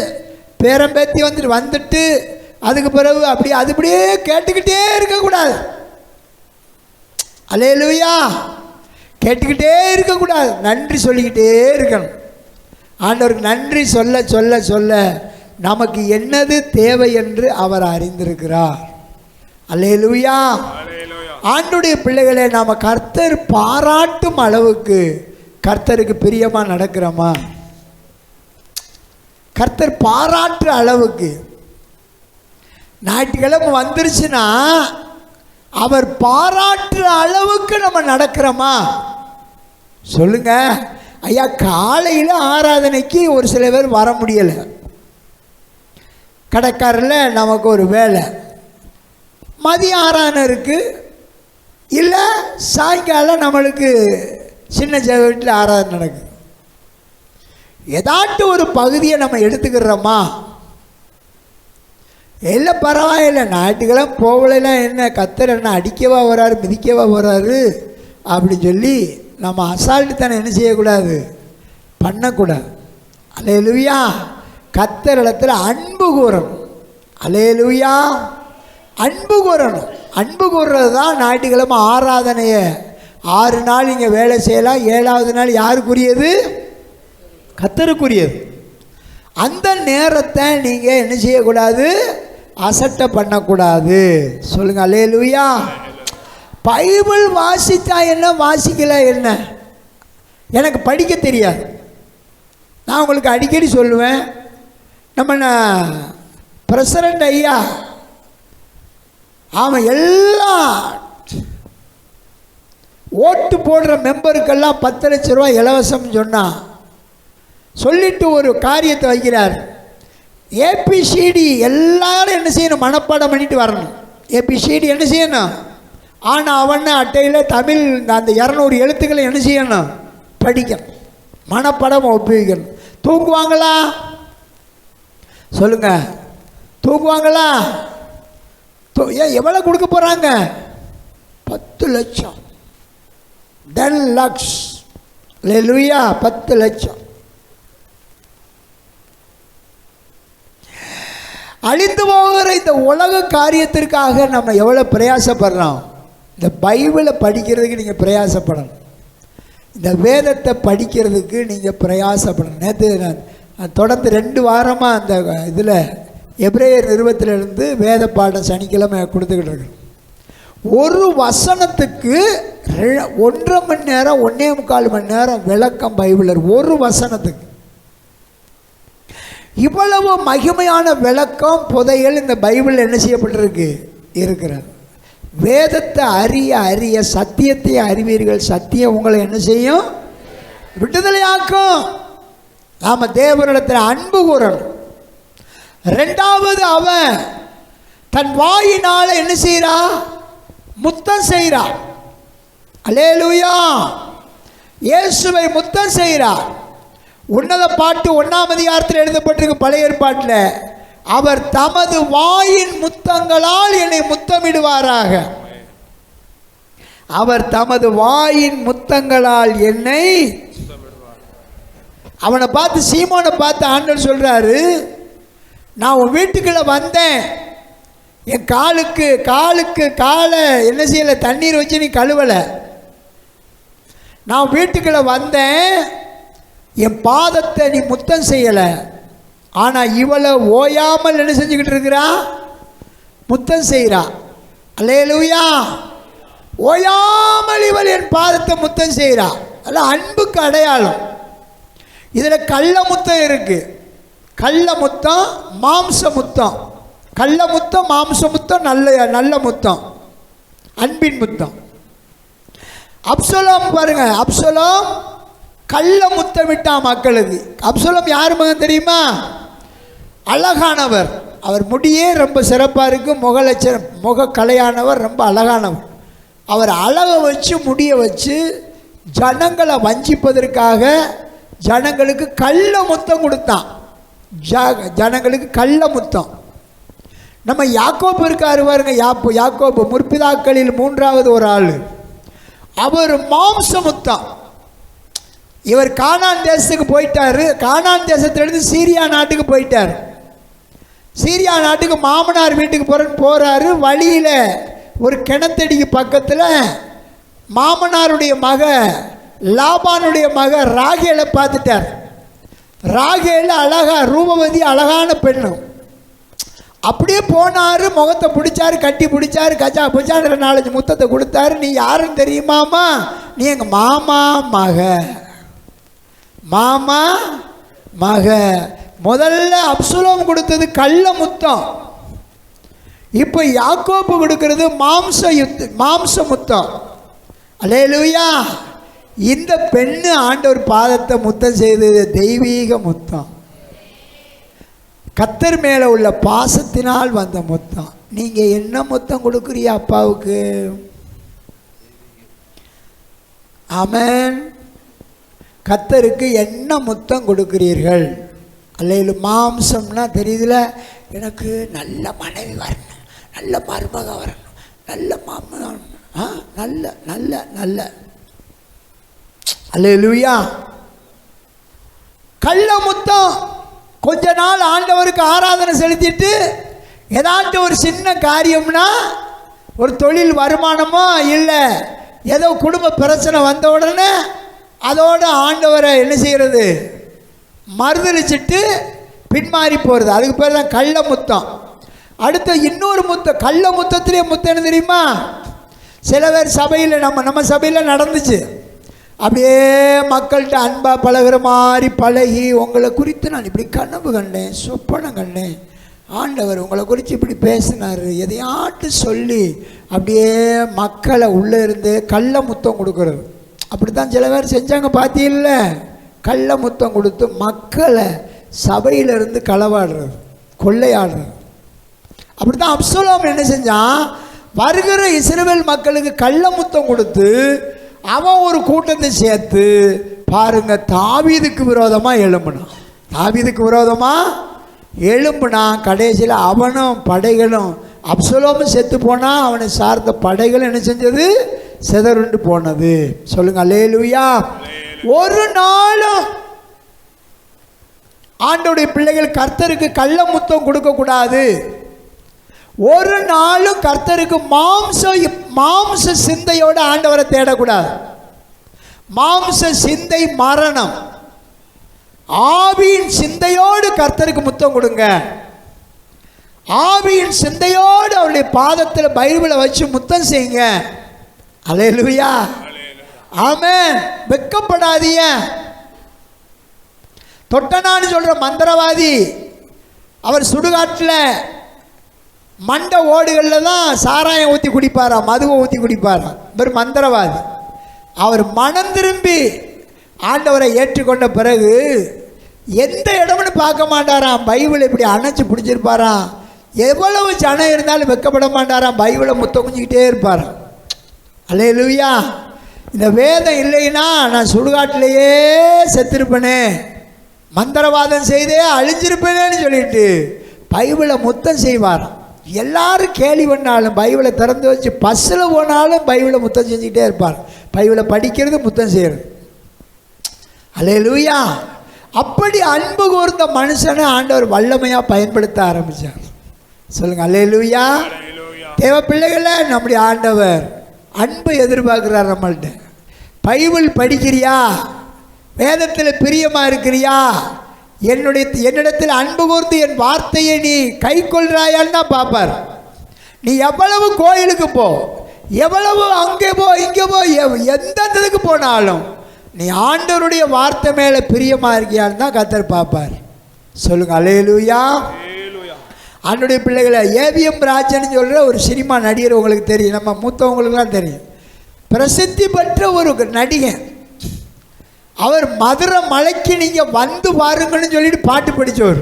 பேரம்பேத்தி வந்துட்டு அதுக்கு பிறகு அது இப்படியே கேட்டுக்கிட்டே இருக்கக்கூடாது. அல்லேலூயா. கேட்டுக்கிட்டே இருக்கக்கூடாது, நன்றி சொல்லிக்கிட்டே இருக்கணும். ஆண்டவருக்கு நன்றி சொல்ல சொல்ல சொல்ல நமக்கு என்னது தேவை என்று அவர் அறிந்திருக்கிறார். அல்லேலூயா. ஆண்டுடைய பிள்ளைகளை நாம் கர்த்தர் பாராட்டும் அளவுக்கு கர்த்தருக்கு பிரியமாக நடக்கிறோமா? கர்த்தர் பாராட்டுற அளவுக்கு ஞாயிற்றுக்கிழமை வந்துருச்சுன்னா அவர் பாராட்டுற அளவுக்கு நம்ம நடக்கிறோமா சொல்லுங்க. ஐயா, காலையில் ஆராதனைக்கு ஒரு சில பேர் வர முடியலை, கடைக்காரில் நமக்கு ஒரு வேலை, மதிய ஆராதனை இருக்குது, இல்லை சாயங்காலம் நம்மளுக்கு சின்ன வீட்டில் ஆராதனை நடக்குது. ஏதாட்டும் ஒரு பகுதியை நம்ம எடுத்துக்கிறோமா? இல்லை பரவாயில்லை, ஞாயிற்றுக்கிழமை போகலாம், என்ன கத்தர் என்ன அடிக்கவா வராரு மிதிக்கவா வராரு அப்படின்னு சொல்லி நம்ம அசால்ட்டு தானே என்ன செய்யக்கூடாது, பண்ணக்கூடாது. அல்லேலூயா. கத்தர் இடத்துல அன்பு கூறணும். அல்லேலூயா. அன்பு கூறணும். அன்பு கூறுறது தான் ஞாயிற்றுக்கிழமை ஆராதனையை 6 நாள் இங்கே வேலை செய்யலாம், 7வது நாள் யாருக்குரியது? கத்தருக்குரியது. அந்த நேரத்தை நீங்கள் என்ன செய்யக்கூடாது, அசட்டை பண்ணக்கூடாது. சொல்லுங்க அல்லேலூயா. பைபிள் வாசித்தா என்ன, வாசிக்கல என்ன, எனக்கு படிக்க தெரியாது. நான் உங்களுக்கு அடிக்கடி சொல்லுவேன், நம்ம பிரசிடண்ட் ஐயா ஆமாம் எல்லாம் ஓட்டு போடுற மெம்பருக்கெல்லாம் 10 லட்ச ரூபா இலவசம் சொன்னான். சொல்லிட்டு ஒரு காரியத்தை வைக்கிறார், ஏபிசிடி எல்லாரும் என்ன செய்யணும், மனப்பாடம் பண்ணிட்டு வரணும். ஏபிசிடி என்ன செய்யணும், ஆனால் அவன் அட்டையில் தமிழ் அந்த 200 எழுத்துக்களை என்ன செய்யணும், படிக்கணும், மனப்பாடம் ஒப்புவிக்கணும். தூங்குவாங்களா சொல்லுங்க, தூங்குவாங்களா? ஏன் எவ்வளோ கொடுக்க போகிறாங்க? 10 லட்சம், 10 lakhs. அல்லேலூயா. 10 லட்சம். அழிந்து போகிற இந்த உலக காரியத்திற்காக நம்ம எவ்வளோ பிரயாசப்படுறோம். இந்த பைபிளை படிக்கிறதுக்கு நீங்கள் பிரயாசப்படணும், இந்த வேதத்தை படிக்கிறதுக்கு நீங்கள் பிரயாசப்படணும். நேற்று நான் தொடர்ந்து 2 வாரமாக அந்த இதில் எபிரேயர் நிறுவத்திலிருந்து வேத பாடம் சனிக்கிழமை கொடுத்துக்கிட்டு இருக்கேன். ஒரு வசனத்துக்கு 1.5 மணி நேரம் 1.25 மணி நேரம் விளக்கம் பைபிளர். ஒரு வசனத்துக்கு இவ்வளவு மகிமையான விளக்கம் புதையல் இந்த பைபிள் என்ன செய்யப்பட்டிருக்கு இருக்கிறது. வேதத்தை அறிய அறிய சத்தியத்தை அறிவீர்கள், சத்தியம் உங்களை என்ன செய்யும், விடுதலையாக்கும். நாம தேவனிடத்தில் அன்பு கூறணும். 2வது, அவன் தன் வாயினால என்ன செய்யறா, முத்தம் செய்கிறா. அல்லேலூயா. இயேசுவை முத்தம் செய்கிறா. உன்னத பாட்டு 1ஆம் அதிகாரத்தில் எழுதப்பட்டிருக்கு பழைய ஏற்பாட்டில், அவர் தமது வாயின் முத்தங்களால் என்னை முத்தமிடுவாராக. அவர் தமது வாயின் முத்தங்களால் என்னை, அவனை பார்த்து சீமோனை பார்த்து ஆண்டவர் சொல்றாரு, நான் உன் வீட்டுக்குள்ள வந்தேன், என் காலுக்கு காலை என்ன செய்யலை, தண்ணீர் வச்சு நீ கழுவலை. நான் வீட்டுக்குள்ள வந்தேன், என் பாதத்தை நீ முத்தம் செய்யலை. ஆனால் இவளை ஓயாமல் என்ன செஞ்சுக்கிட்டு இருக்கிறா, முத்தம் செய்கிறா. அல்லேலூயா. ஓயாமல் இவள் என் பாதத்தை முத்தம் செய்கிறா. அல்ல அன்புக்கு அடையாளம். இதில் கள்ள முத்தம் இருக்கு. கள்ள முத்தம், மாம்ச முத்தம். கள்ள முத்தம், மாம்ச முத்தம், நல்ல முத்தம், அன்பின் முத்தம். அப்சலோம் பாருங்க, அப்சலோம் கள்ள முத்தமிட்டா மக்களுக்கு. அப்சலோம் யார் மகன் தெரியுமா? அழகானவர். அவர் முடியே ரொம்ப சிறப்பாக இருக்கு, முக கலையானவர், ரொம்ப அழகானவர். அவர் அழகை வச்சு முடிய வச்சு ஜனங்களை வஞ்சிப்பதற்காக ஜனங்களுக்கு கள்ள முத்தம் கொடுத்தான். ஜனங்களுக்கு கள்ள முத்தம். நம்ம யாக்கோபு இருக்காரு பாருங்க, யாக்கோபு முற்பிதாக்களில் 3வது ஒரு ஆள். அவர் மாம்ச முத்தம். இவர் கானான் தேசத்துக்கு போயிட்டாரு. கானான் தேசத்திலிருந்து சீரியா நாட்டுக்கு போயிட்டார். சீரியா நாட்டுக்கு மாமனார் வீட்டுக்கு போறாரு. வழியில் ஒரு கிணத்தடிக்கு பக்கத்தில் மாமனாருடைய மக லாபானுடைய மக ராகேலை பார்த்துட்டார். ராகேல் அழகா, ரூபவதி, அழகான பெண்ணு. அப்படியே போனார், முகத்தை பிடிச்சாரு, கட்டி பிடிச்சாரு, கச்சா பிடிச்சாரு, 4-5 முத்தத்தை கொடுத்தாரு. நீ யாருன்னு தெரியுமாமா? நீ எங்கள் மாமா மக. மாமா மக. முதல்ல அப்சலோம் கொடுத்தது கள்ள முத்தம். இப்போ யாக்கோபு கொடுக்கிறது மாம்ச முத்தம். அல்லேலூயா. இந்த பெண்ணு ஆண்டவர் பாதத்தை முத்தம் செய்தது தெய்வீக முத்தம், கர்த்தர் மேலே உள்ள பாசத்தினால் வந்த முத்தம். நீங்கள் என்ன முத்தம் கொடுக்குறியா அப்பாவுக்கு? ஆமென். கர்த்தருக்கு என்ன முத்தம் கொடுக்கிறீர்கள்? அல்லேலு. மாம்சம்னா தெரியுதுல, எனக்கு நல்ல மனைவி வரணும், நல்ல மருமக வரணும், நல்ல மாமன், நல்ல நல்ல நல்ல. அல்லேலூயா. கள்ள முத்தம். கொஞ்ச நாள் ஆண்டவருக்கு ஆராதனை செலுத்திட்டு ஏதாச்சும் ஒரு சின்ன காரியம்னா, ஒரு தொழில் வருமானமோ இல்லை ஏதோ குடும்ப பிரச்சனை வந்த உடனே அதோட ஆண்டவரை என்ன செய்கிறது? மறுதளிச்சுட்டு பின்மாறி போகிறது. அதுக்கு பேர் தான் கள்ள முத்தம். அடுத்த இன்னொரு முத்தம், கள்ள முத்தத்திலே முத்தம் என்ன தெரியுமா? சில பேர் சபையில் நம்ம சபையில் நடந்துச்சு, அப்படியே மக்கள்கிட்ட அன்பாக பழகிற மாதிரி பழகி, உங்களை குறித்து நான் இப்படி கனவு கண்டேன், சொப்பனம் கண்டேன், ஆண்டவர் உங்களை குறித்து இப்படி பேசினார், எதையாட்டு சொல்லி அப்படியே மக்களை உள்ளே இருந்து கள்ள முத்தம் கொடுக்குறது. அப்படி தான் சில பேர் செஞ்சாங்க, பார்த்தீங்கல்ல? கள்ள முத்தம் கொடுத்து மக்களை சபையிலிருந்து களவாடுறது, கொள்ளையாடுறது. அப்படி தான் அப்சலோம் என்ன செஞ்சான்? வருகிற இஸ்ரவேல் மக்களுக்கு கள்ள முத்தம் கொடுத்து அவன் ஒரு கூட்டத்தை சேர்த்து பாருங்க, தாவீதுக்கு விரோதமாக எழும்புனான். தாவீதுக்கு விரோதமாக எழும்புனான். கடைசியில் அவனும் படைகளும், அப்சலோமும் செத்து போனால் அவனை சார்ந்த படைகள் என்ன செஞ்சது? சிதறுண்டு போனது. சொல்லுங்க அல்லேலூயா. ஒரு நாளும் ஆண்டவருடைய பிள்ளைகள் கர்த்தருக்கு கள்ள முத்தம் கொடுக்கக்கூடாது. ஒரு நாளும் கர்த்தருக்கு மாம்ச சிந்தையோடு ஆண்டவரை தேடக்கூடாது. மாம்ச சிந்தை மரணம். ஆவியின் சிந்தையோடு கர்த்தருக்கு முத்தம் கொடுங்க. ஆவியின் சிந்தையோடு அவருடைய பாதத்தில் பைபிளை வச்சு முத்தம் செய்யுங்க. அல்லேலூயா. ஆமென். வெட்கப்படாதீங்க. தொட்டனான்னு சொல்ற மந்திரவாதி, அவர் சுடுகாட்டில் மண்டை ஓடுகளில் தான் சாராயம் ஊற்றி குடிப்பாரா, மதுவை ஊற்றி குடிப்பாரா. இவர் மந்திரவாதி. அவர் மனம் திரும்பி ஆண்டவரை ஏற்றுக்கொண்ட பிறகு எந்த இடம்னு பார்க்க மாட்டாராம், பைபிளை இப்படி அணைச்சி பிடிச்சிருப்பாராம். எவ்வளவு ஜனம் இருந்தாலும் வெட்கப்பட மாட்டாராம், பைபிளை முத்தம் குஞ்சிக்கிட்டே இருப்பாராம். அல்லேலூயா. இந்த வேதம் இல்லைன்னா நான் சுடுகாட்டிலேயே செத்திருப்பேனே, மந்திரவாதம் செய்தே அழிஞ்சிருப்பேனேன்னு சொல்லிட்டு பைபிளை முத்தம் செய்வாராம். எல்லாரும் கேலி பண்ணாலும் பைபிளை திறந்து வச்சு பஸ்ஸில் போனாலும் பைபிளை முத்தம் செஞ்சுக்கிட்டே இருப்பார். பைபிளை படிக்கிறது, முத்தம் செய்கிறது. அல்லேலூயா. அப்படி அன்பு கூர்ந்த மனுஷனை ஆண்டவர் வல்லமையாக பயன்படுத்த ஆரம்பித்தார். சொல்லுங்க அல்லேலூயா. தேவ பிள்ளைகளை நம்முடைய ஆண்டவர் அன்பை எதிர்பார்க்கிறார் நம்மள்கிட்ட. பைபிள் படிக்கிறியா? வேதத்தில் பிரியமாக இருக்கிறியா? என்னிடத்தில் அன்பு கூர்ந்து என் வார்த்தையை நீ கை கொள்றாயான்னு தான் பார்ப்பார். நீ எவ்வளவு கோயிலுக்கு போ, எவ்வளவு அங்கே போ, இங்கே போ, எந்த இதுக்கு போனாலும் நீ ஆண்டவருடைய வார்த்தை மேலே பிரியமாக இருக்கியான்னு தான் கர்த்தர் பார்ப்பார். சொல்லுங்க அல்லேலூயா. ஆண்டவருடைய பிள்ளைகளை, ஏவிஎம் ராஜன் சொல்கிற ஒரு சினிமா நடிகர் உங்களுக்கு தெரியும், நம்ம மூத்தவங்களுக்குலாம் தெரியும். பிரசித்தி பெற்ற ஒரு நடிகன். அவர் மதுரை மலைக்கு நீங்கள் வந்து பாருங்கன்னு சொல்லிட்டு பாட்டு படித்தவர்,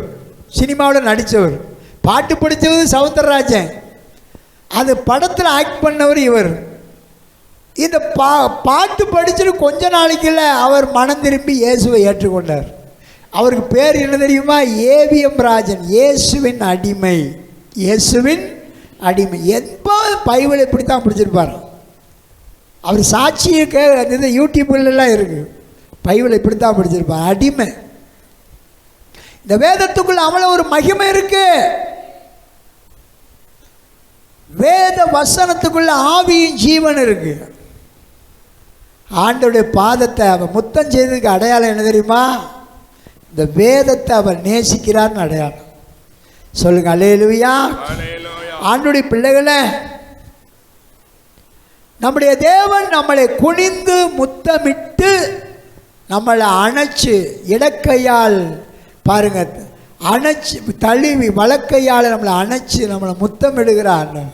சினிமாவில் நடித்தவர். பாட்டு படித்தவர் சவுந்தரராஜன், அது படத்தில் ஆக்ட் பண்ணவர் இவர். இந்த பாட்டு படிச்சுட்டு கொஞ்ச நாளைக்குள்ள அவர் மனம் திரும்பி இயேசுவை ஏற்றுக்கொண்டார். அவருக்கு பேர் என்ன தெரியுமா? ஏவிஎம் ராஜன், இயேசுவின் அடிமை. இயேசுவின் அடிமை. எப்போ பைபிள் இப்படி தான் பிடிச்சிருப்பார். அவர் சாட்சியை அந்த யூடியூப்லாம் இருக்குது, பைபிளை இப்படி தான் படிச்சிருப்பார். அடிமை. இந்த வேதத்துக்குள்ள அவ்வளோ ஒரு மகிமை இருக்கு. வேத வசனத்துக்குள்ள ஆவியின் ஜீவன் இருக்கு. ஆண்டவருடைய பாதத்தை அவன் முத்தம் செய்ததுக்கு அடையாளம் என்ன தெரியுமா? இந்த வேதத்தை அவன் நேசிக்கிறான்னு அடையாளம். சொல்லுங்க அல்லேலூயா. ஆண்டவருடைய பிள்ளைகளை, நம்முடைய தேவன் நம்மளை குனிந்து முத்தமிட்டு நம்மளை அணைச்சு இடக்கையால் பாருங்க அணைச்சி தழுவி வழக்கையால் நம்மளை அணைச்சி நம்மளை முத்தமிடுகிற ஆண்டவர்.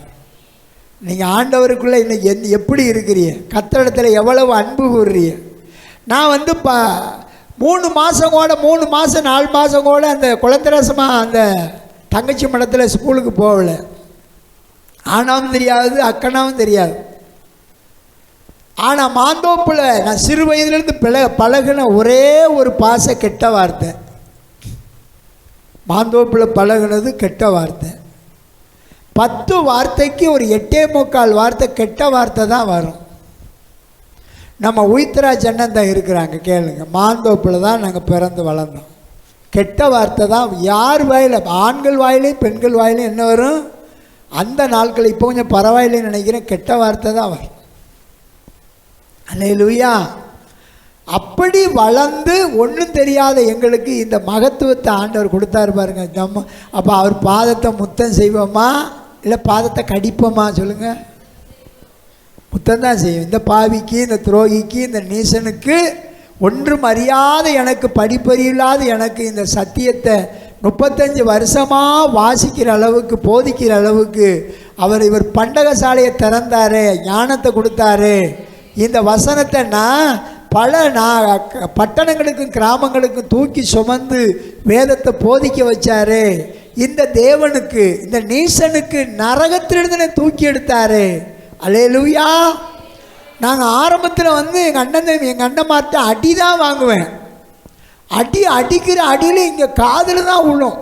நீங்கள் ஆண்டவருக்குள்ளே இன்னைக்கு எப்படி இருக்கிறீங்க? கர்த்தரிடத்தில் எவ்வளவு அன்பு கூறுறீங்க? நான் 3 மாதம் கூட 4 மாதம் கூட அந்த குழந்தரசமாக அந்த தங்கச்சி மடத்தில் ஸ்கூலுக்கு போகலை. ஆனாவும் தெரியாது, அக்கனாவும் தெரியாது. ஆனால் மாந்தோப்பில் நான் சிறு வயதுலேருந்து பழகின ஒரே ஒரு கெட்ட வார்த்தை. மாந்தோப்பில் பழகினது கெட்ட வார்த்தை. 10 வார்த்தைக்கு ஒரு 8.25 வார்த்தை கெட்ட வார்த்தை தான் வரும். நம்ம உயிர்த்தராஜ் அண்ணன் தான் இருக்கிறாங்க, கேளுங்க. மாந்தோப்பில் தான் நாங்கள் பிறந்து வளர்ந்தோம். கெட்ட வார்த்தை தான் யார் வாயில், ஆண்கள் வாயிலையும் பெண்கள் வாயிலையும் என்ன வரும்? அந்த நாட்கள் இப்போ கொஞ்சம் பரவாயில்லைன்னு நினைக்கிறேன், கெட்ட வார்த்தை தான் வரும். அல்லேலூயா. அப்படி வளர்ந்து ஒன்றும் தெரியாத எங்களுக்கு இந்த மகத்துவத்தை ஆண்டவர் கொடுத்தாரு பாருங்க. நம்ம அப்போ அவர் பாதத்தை முத்தம் செய்வோமா இல்லை பாதத்தை கடிப்போமா? சொல்லுங்கள். முத்தம் தான் செய்யும். இந்த பாவிக்கு, இந்த துரோகிக்கு, இந்த நீசனுக்கு, ஒன்றும் அறியாத எனக்கு, படிப்பறியில்லாத எனக்கு இந்த சத்தியத்தை 35 வருஷமாக வாசிக்கிற அளவுக்கு, போதிக்கிற அளவுக்கு இவர் பண்டகசாலையை திறந்தாரு, ஞானத்தை கொடுத்தாரு. இந்த வசனத்தை நான் பட்டணங்களுக்கும் கிராமங்களுக்கும் தூக்கி சுமந்து வேதத்தை போதிக்க வச்சாரு. இந்த தேவனுக்கு, இந்த நீசனுக்கு நரகத்திலிருந்து தூக்கி எடுத்தாரு. அல்லேலூயா. நாங்கள் ஆரம்பத்தில் எங்கள் அண்ணன்மார்ட்ட அடி தான் வாங்குவேன். அடிக்கிற அடியில் இங்கே காதில் தான் விழும்.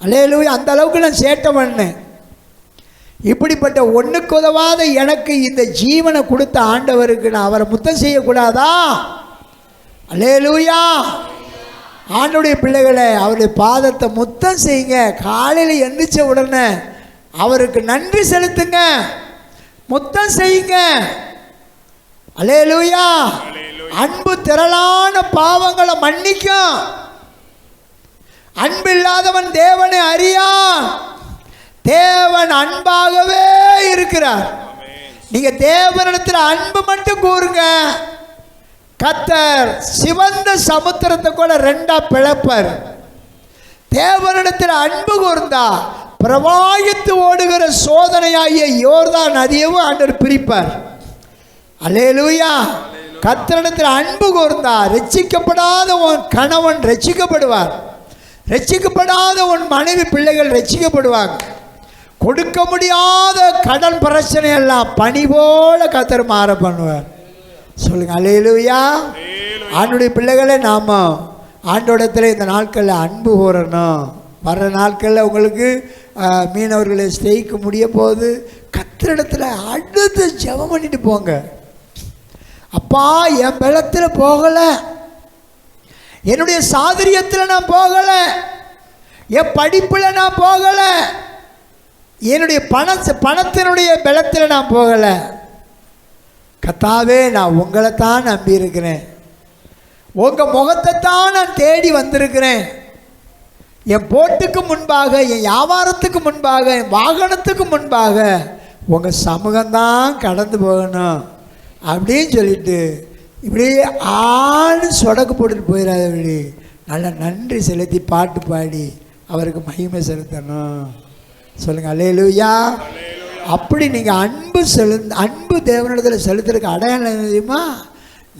அல்லேலூயா. அந்த அளவுக்கு நான் சேட்டை பண்ணேன். இப்படிப்பட்ட ஒன்றுக்கு உதவாத எனக்கு இந்த ஜீவனை கொடுத்த ஆண்டவருக்கு நான் அவரை முத்தம் செய்யக்கூடாதா? அல்லேலூயா. ஆண்டவருடைய பிள்ளைகளை அவருடைய பாதத்தை முத்தம் செய்யுங்க. காலையில் எந்திரிச்ச உடனே அவருக்கு நன்றி செலுத்துங்க, முத்தம் செய்யுங்க. அல்லேலூயா. அன்பு திரளான பாவங்களை மன்னிக்கும். அன்பு இல்லாதவன் தேவனை அறியான். தேவன் அன்பாகவே இருக்கிறார். நீங்க தேவனிடத்தில் அன்பு மட்டும் கூறுங்க. கர்த்தர் சிவந்த சமுத்திரத்தை கூட 2ஆ பிளப்பார். தேவனிடத்தில் அன்பு கூர்ந்தா பிரவாகித்து ஓடுகிற சோதனையாகிய யோர்தான் நதியவும் ஆண்டவர் பிரிப்பார். அல்லேலூயா. கர்த்தரிடத்தில் அன்பு கூர்ந்தா ரட்சிக்கப்படாத உன் கணவன் ரட்சிக்கப்படுவார், ரட்சிக்கப்படாத உன் மனைவி பிள்ளைகள் ரட்சிக்கப்படுவாங்க. கொடுக்க முடியாத கடன் பிரச்சனை எல்லாம் பனி போல கர்த்தர் மாற பண்ணுவார். சொல்லுங்க அல்லேலூயா. ஆண்டவருடைய பிள்ளைகளை நாம ஆண்டோடத்தில் இந்த நாட்களில் அன்பு கூறணும். வர்ற நாட்களில் உங்களுக்கு மீனவர்களை ஸ்டேய்க்கு முடிய போது கர்த்தரிடத்தில் அடுத்து ஜெபம் பண்ணிட்டு போங்க. அப்பா, என் பலத்தில் போகலை, என்னுடைய சாதுரியத்தில் நான் போகலை, என் படிப்பில் நான் போகலை, என்னுடைய பணத்தினுடைய பலத்தில் நான் போகலை. கர்த்தாவே, நான் உங்களை தான் நம்பி இருக்கிறேன், உங்கள் முகத்தை தான் நான் தேடி வந்திருக்கிறேன். என் போட்டுக்கு முன்பாக, என் வியாபாரத்துக்கு முன்பாக, என் வாகனத்துக்கு முன்பாக உங்கள் சமூகம்தான் கடந்து போகணும் அப்படின்னு சொல்லிட்டு இப்படியே சொடக்கு போட்டுட்டு போயிடாத. இப்படி நல்லா நன்றி செலுத்தி பாட்டு பாடி அவருக்கு மகிமை செலுத்தணும். சொல்லுங்கள் அல்லேலூயா. அப்படி நீங்கள் அன்பு தேவனிடத்தில் செலுத்துறதுக்கு அடையாளம் தெரியுமா?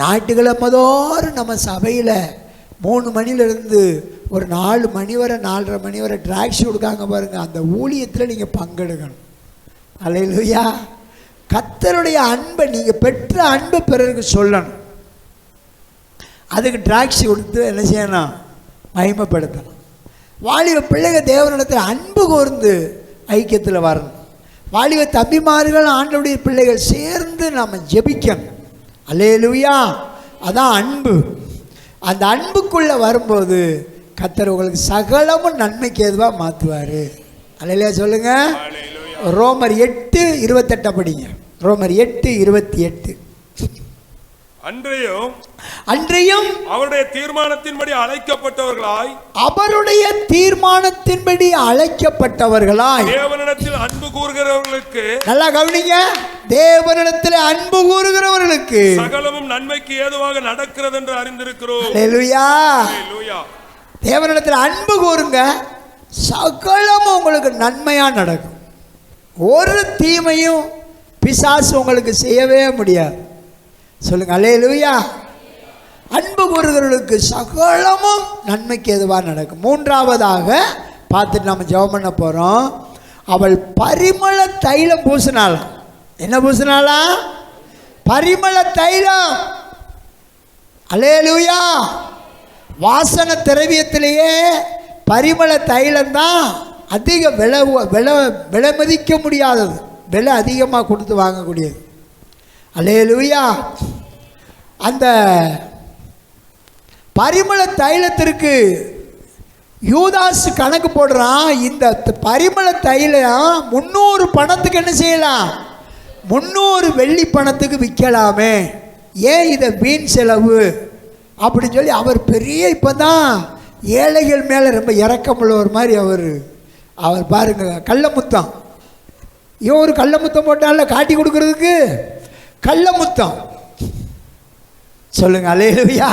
ஞாயிற்றுக்கிழமைதோறும் நம்ம சபையில் 3 மணிலேருந்து ஒரு 4 மணி வரை 4:30 மணி வரை டிராக்ஸி கொடுக்காங்க பாருங்கள். அந்த ஊழியத்தில் நீங்கள் பங்கெடுக்கணும். அல்லேலூயா. கர்த்தருடைய அன்பை, நீங்கள் பெற்ற அன்பை பிறருக்கு சொல்லணும். அதுக்கு டிராக்ஸி கொடுத்து என்ன செய்யணும்? மகிமைப்படுத்தணும். வாலிப பிள்ளைங்க தேவனிடத்தில் அன்பு கூர்ந்து ஐக்கியத்தில் வரணும். வாலிப தம்பிமார்கள், ஆண்டவருடைய பிள்ளைகள் சேர்ந்து நம்ம ஜெபிக்கணும். அல்லேலூயா. அதான் அன்பு. அந்த அன்புக்குள்ளே வரும்போது கர்த்தர் உங்களுக்கு சகலமும் நன்மைக்கு எதுவாக மாற்றுவார். அல்லேலூயா. சொல்லுங்க. ரோமர் 8:28 படிங்க. ரோமர் 8:28. அன்றையும் அவருடைய தீர்மானத்தின்படி அழைக்கப்பட்டவர்களாய் தேவனிடத்தில் அன்பு கூறுகிறவர்களுக்கு, நல்லா கவனிங்க, தேவனிடத்தில் அன்பு கூறுகிறவர்களுக்கு சகலமும் நன்மைக்கு ஏதுவாக நடக்கிறது என்று அறிந்திருக்கிறோம். அல்லேலூயா. தேவனிடத்தில் அன்பு கூறுங்க, சகலமும் உங்களுக்கு நன்மையாக நடக்கும். ஒரு தீமையும் பிசாசு உங்களுக்கு செய்யவே முடியாது. சொல்லுங்க அல்லேலூயா. அன்பு கூறுகிறவர்களுக்கு சகலமும் நன்மைக்கு எதுவாக நடக்கும். மூன்றாவதாக பார்த்துட்டு நம்ம ஜெபம் பண்ண போகிறோம். அவள் பரிமள தைலம் பூசினாளாம். என்ன பூசினாளா? பரிமள தைலம். அல்லேலூயா. வாசன திரவியத்திலேயே பரிமள தைலம் தான் அதிக விலை மதிக்க முடியாதது, விலை அதிகமாக கொடுத்து வாங்கக்கூடியது. அல்லேலூயா. அந்த பரிமள தைலத்திற்கு யூதாஸ் கணக்கு போடுறான். இந்த பரிமள தைலம் 300 பணத்துக்கு என்ன செய்யலாம்? 300 வெள்ளி பணத்துக்கு விற்கலாமே, ஏன் இதை வீண் செலவு அப்படின்னு சொல்லி அவர் பெரிய இப்போ தான் ஏழைகள் மேலே ரொம்ப இரக்கமுள்ளவர் மாதிரி அவர் பாருங்க, கள்ளமுத்தம். இவன் ஒரு கள்ளமுத்தம் போட்டால காட்டி கொடுக்கறதுக்கு கள்ளமுத்தம். சொல்லுங்க அல்லேலூயா.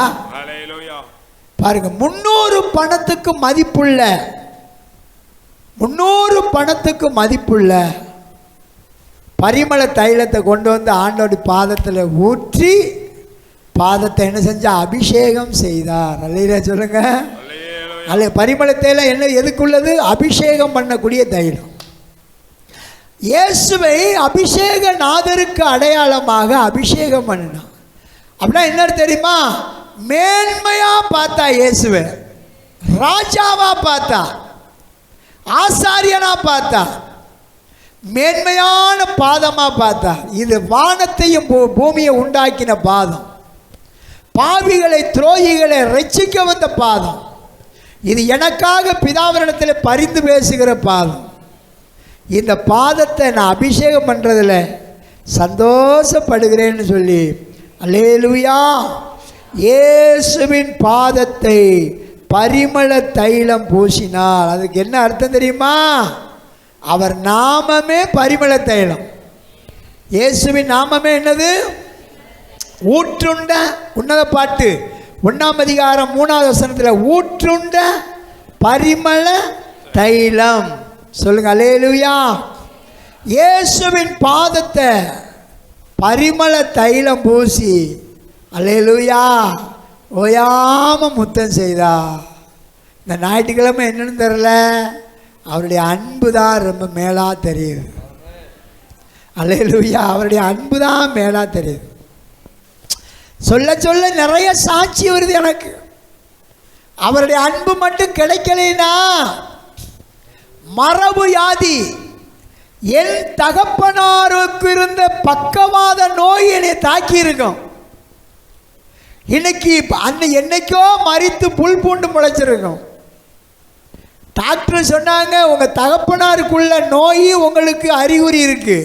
பாருங்க, 300 பணத்துக்கு மதிப்புள்ள 300 பணத்துக்கு மதிப்புள்ள பரிமள தைலத்தை கொண்டு வந்து ஆண்டோடைய பாதத்தில் ஊற்றி பாதத்தை என்ன செஞ்சா? அபிஷேகம் செய்தார். அல்லேலூயா சொல்லுங்க. அல்ல, பரிமள தைலம் என்ன எதுக்குள்ளது? அபிஷேகம் பண்ணக்கூடிய தைலம். இயேசுவை அபிஷேக நாதருக்கு அடையாளமாக அபிஷேகம் பண்ணினான். அப்படின்னா என்ன தெரியுமா? மேன்மையா பார்த்தா இயேசுவை, ராஜாவா பார்த்தா, ஆசாரியனா பார்த்தா, மேன்மையான பாதமா பார்த்தா. இது வானத்தையும் பூமியை உண்டாக்கின பாதம், பாவிகளை துரோகிகளை ரட்சிக்க வந்த பாதம். இது எனக்காக பிதாவினிடத்தில் பரிந்து பேசுகிற பாதம். இந்த பாதத்தை நான் அபிஷேகம் பண்ணுறதில் சந்தோஷப்படுகிறேன்னு சொல்லி அல்லேலூயா. இயேசுவின் பாதத்தை பரிமள தைலம் பூசினார். அதுக்கு என்ன அர்த்தம் தெரியுமா? அவர் நாமமே பரிமள தைலம். இயேசுவின் நாமமே என்னது? ஊற்றுண்ட, உன்னத பாட்டு 1ஆம் அதிகாரம் 3வது வசனத்தில் ஊற்றுண்ட பரிமள தைலம். சொல்லுங்க அல்லேலூயா. இயேசுவின் பாதத்தை பரிமள தைலம் பூசி அல்லேலூயா ஓயாம முத்தம் செய்தா. இந்த ஞாயிற்றுக்கிழமை என்னன்னு தெரியல, அவருடைய அன்பு தான் ரொம்ப மேலா தெரியுது. அல்லேலூயா. அவருடைய அன்பு தான் மேலா தெரியுது. சொல்ல சொல்ல நிறைய சாட்சி வருது எனக்கு. அவருடைய அன்பு மட்டும் கிடைக்கலைன்னா, மரபு வியாதி, என் தகப்பனாருக்கு இருந்த பக்கவாத நோய் என்னை தாக்கி இருக்கும். இன்னைக்கு என்னைக்கோ மரித்து புல் பூண்டு முளைச்சிருக்கும். டாக்டர் சொன்னாங்க, உங்கள் தகப்பனாருக்குள்ள நோய் உங்களுக்கு அறிகுறி இருக்கு,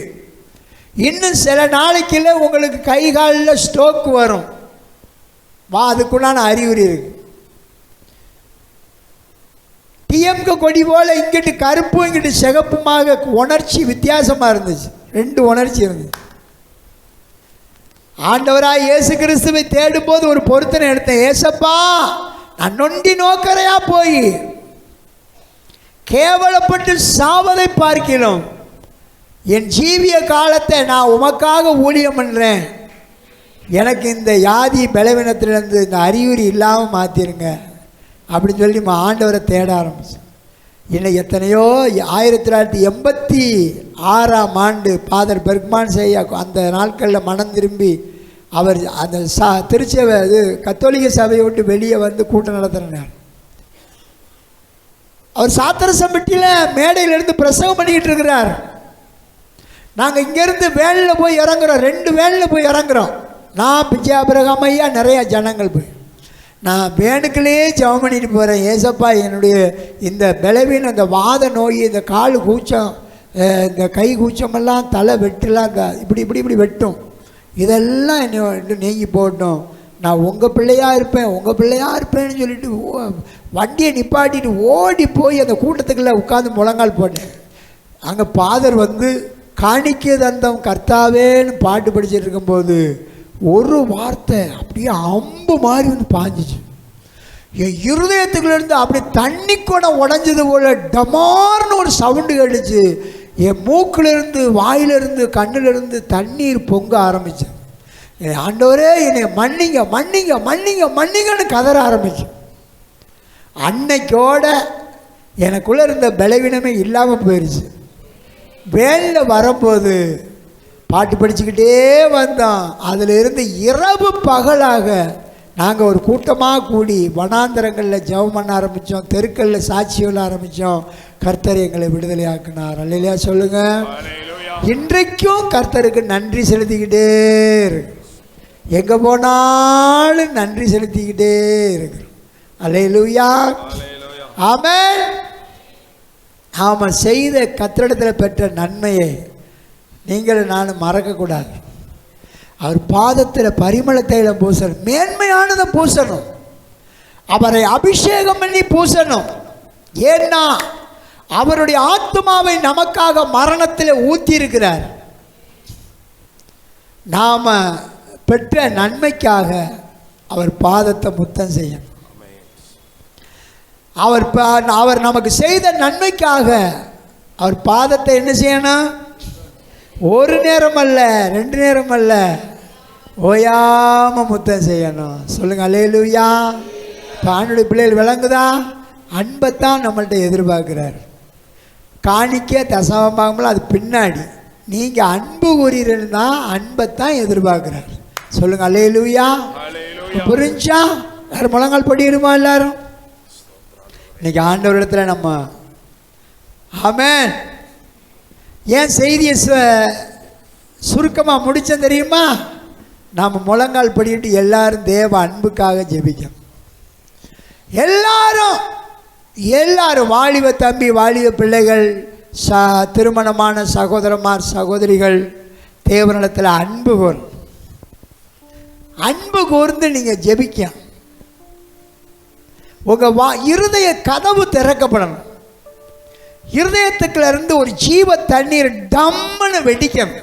இன்னும் சில நாளைக்குள்ள உங்களுக்கு கை காலில் ஸ்ட்ரோக் வரும், வா அதுக்குள்ளான அறிகுறி இருக்கு. டிஎம்கே கொடி போல இங்கிட்டு கருப்பும் இங்கிட்டு சிகப்புமாக உணர்ச்சி வித்தியாசமாக இருந்துச்சு. 2 உணர்ச்சி இருந்துச்சு. ஆண்டவராய் இயேசு கிறிஸ்துவை தேடும்போது ஒரு பொருத்தனை எடுத்தேன். ஏசப்பா, நான் நொண்டி நோக்கரையா போய் கேவலப்பட்டு சாவதை பார்க்கிறோம், என் ஜீவிய காலத்தை நான் உமக்காக ஊழியம் பண்ணுறேன், எனக்கு இந்த யாதி பலவீனத்திலிருந்து இந்த அறிகுறி இல்லாமல் மாற்றிருங்க அப்படின்னு சொல்லி ஆண்டவரை தேட ஆரம்பிச்சு. இன்னும் எத்தனையோ 1986ஆம் ஆண்டு ஃபாதர் பெர்க்மான் செய்ய அந்த நாட்களில் மனம் திரும்பி அவர் அந்த திருச்சபை இது கத்தோலிக்க சபையை விட்டு வெளியே வந்து கூட்டம் நடத்துகிறார். அவர் சாத்திரசம்பட்டியில் மேடையிலிருந்து பிரசவம் பண்ணிக்கிட்டு இருக்கிறார். நாங்கள் இங்கேருந்து வேனில் போய் இறங்குறோம், 2 வேனில் போய் இறங்குறோம். நான் பிச்சை அபிரகாம் ஐயா நிறையா ஜனங்கள் போய், நான் வேணுக்குள்ளேயே ஜெபம் பண்ணிட்டு போகிறேன். ஏசப்பா, என்னுடைய இந்த பலவீனம், இந்த வாத நோய், இந்த கால் கூச்சம், இந்த கை கூச்சமெல்லாம், தலை வெட்டுலாம், இந்த இப்படி வெட்டும், இதெல்லாம் என்ன நீங்கி போட்டோம். நான் உங்கள் பிள்ளையாக இருப்பேன், உங்கள் பிள்ளையாக இருப்பேன்னு சொல்லிட்டு வண்டியை நிப்பாட்டிட்டு ஓடி போய் அந்த கூட்டத்துக்குள்ளே உட்காந்து முழங்கால் போட்டேன். அங்கே ஃபாதர் வந்து காணிக்க தந்தம் கர்த்தாவேன்னு பாட்டு படிச்சுட்டு இருக்கும்போது ஒரு வார்த்தை அப்படியே அம்பு மாதிரி வந்து பாஞ்சிச்சு. என் இருதயத்துக்குள்ளேருந்து அப்படி தண்ணி கூட உடஞ்சது போல் டமார்னு ஒரு சவுண்டு கேட்டுச்சு. என் மூக்கிலிருந்து, வாயிலிருந்து, கண்ணிலிருந்து தண்ணீர் பொங்க ஆரம்பிச்சு. ஆண்டவரே என்னை மன்னிங்க மன்னிங்க மன்னிங்க மன்னிங்கன்னு கதற ஆரம்பிச்சு. அன்னைக்கோட எனக்குள்ளே இருந்த பலவீனமே இல்லாமல் போயிடுச்சு. வேனில் வரும்போது பாட்டு படிச்சுக்கிட்டே வந்தோம். அதில் இருந்து இரவு பகலாக நாங்கள் ஒரு கூட்டமாக கூடி வனாந்தரங்களில் ஜெபம் பண்ண ஆரம்பித்தோம், தெருக்களில் சாட்சி சொல்ல ஆரம்பித்தோம். கர்த்தர் எங்களை விடுதலை ஆக்கினார். அல்லேலூயா சொல்லுங்க. இன்றைக்கும் கர்த்தருக்கு நன்றி செலுத்திக்கிட்டே இருக்கு. எங்கே போனாலும் நன்றி செலுத்திக்கிட்டே இருக்கிறோம். அல்லேலூயா. ஆமென். ஆமாம், செய்த கர்த்தரிடத்தில் பெற்ற நன்மையை நீங்கள் நானும் மறக்கக்கூடாது. அவர் பாதத்தில் பரிமள தைலம் பூசணும், மேன்மையானதை பூசணும், அவரை அபிஷேகம் பண்ணி பூசணும். ஏன்னா அவருடைய ஆத்மாவை நமக்காக மரணத்தில் ஊற்றி இருக்கிறார். நாம் பெற்ற நன்மைக்காக அவர் பாதத்தை முத்தம் செய்யணும். அவர் நமக்கு செய்த நன்மைக்காக அவர் பாதத்தை என்ன செய்யணும்? ஒரு நேரம் அல்ல, 2 நேரம் அல்ல, ஓயாம முத்தம் செய்யணும். சொல்லுங்க அல்லேலூயா. ஆண்டுடைய பிள்ளைகள் விளங்குதா? அன்பைத்தான் நம்மள்கிட்ட எதிர்பார்க்கிறார். காணிக்க தசமம் பார்க்கும்போது அது பின்னாடி. நீங்கள் அன்பு கூறீங்கன்னா அன்பைத்தான் எதிர்பார்க்கிறார். சொல்லுங்க அல்லேலூயா. புரிஞ்சா? யாரும் முழங்கால் படிடுமா? எல்லாரும் இன்னைக்கு ஆண்டவரிடத்தில் நம்ம ஆமென். ஏன் செய்தியை சுருக்கமாக முடிச்சேன் தெரியுமா? நாம் முழங்கால் படிட்டு எல்லாரும் தேவ அன்புக்காக ஜெபிக்கணும். எல்லாரும் வாலிப தம்பி, வாலிப பிள்ளைகள், திருமணமான சகோதரமார், சகோதரிகள் தேவனிடத்தில் அன்பு கூறும். அன்பு கூர்ந்து நீங்கள் ஜெபிக்க உங்கள் இருதய கதவு திறக்கப்படணும். இருதயத்துக்குள்ள இருந்து ஒரு ஜீவ தண்ணீர் டம்முன்னு வெடிக்கணும்.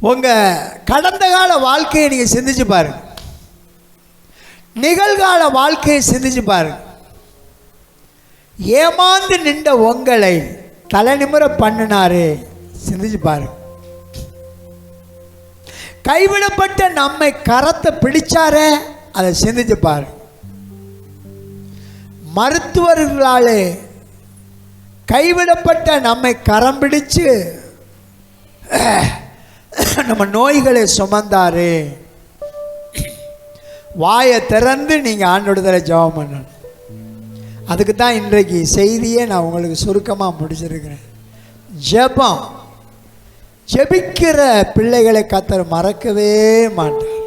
உங்கள் கடந்த கால வாழ்க்கையை நீங்கள் சிந்திச்சு பாருங்க, நிகழ்கால வாழ்க்கையை சிந்திச்சு பாருங்க. ஏமாந்து நின்ற உங்களை தலை நிமிர பண்ணினாரே, சிந்திச்சு பாருங்க. கைவிடப்பட்ட நம்மை கரத்தை பிடிச்சாரே, அதை சிந்திச்சு பாருங்க. மருத்துவர்களாலே கைவிடப்பட்ட நம்மை கரம் பிடிச்சு நம்ம நோய்களை சுமந்தாரு. வாயை திறந்து நீங்கள் ஆண்டோடத்தில் ஜெபம் பண்ணணும். அதுக்கு தான் இன்றைக்கு செய்தியே நான் உங்களுக்கு சுருக்கமாக முடிச்சிருக்கிறேன். ஜெபம். ஜெபிக்கிற பிள்ளைகளை கர்த்தர் மறக்கவே மாட்டார்.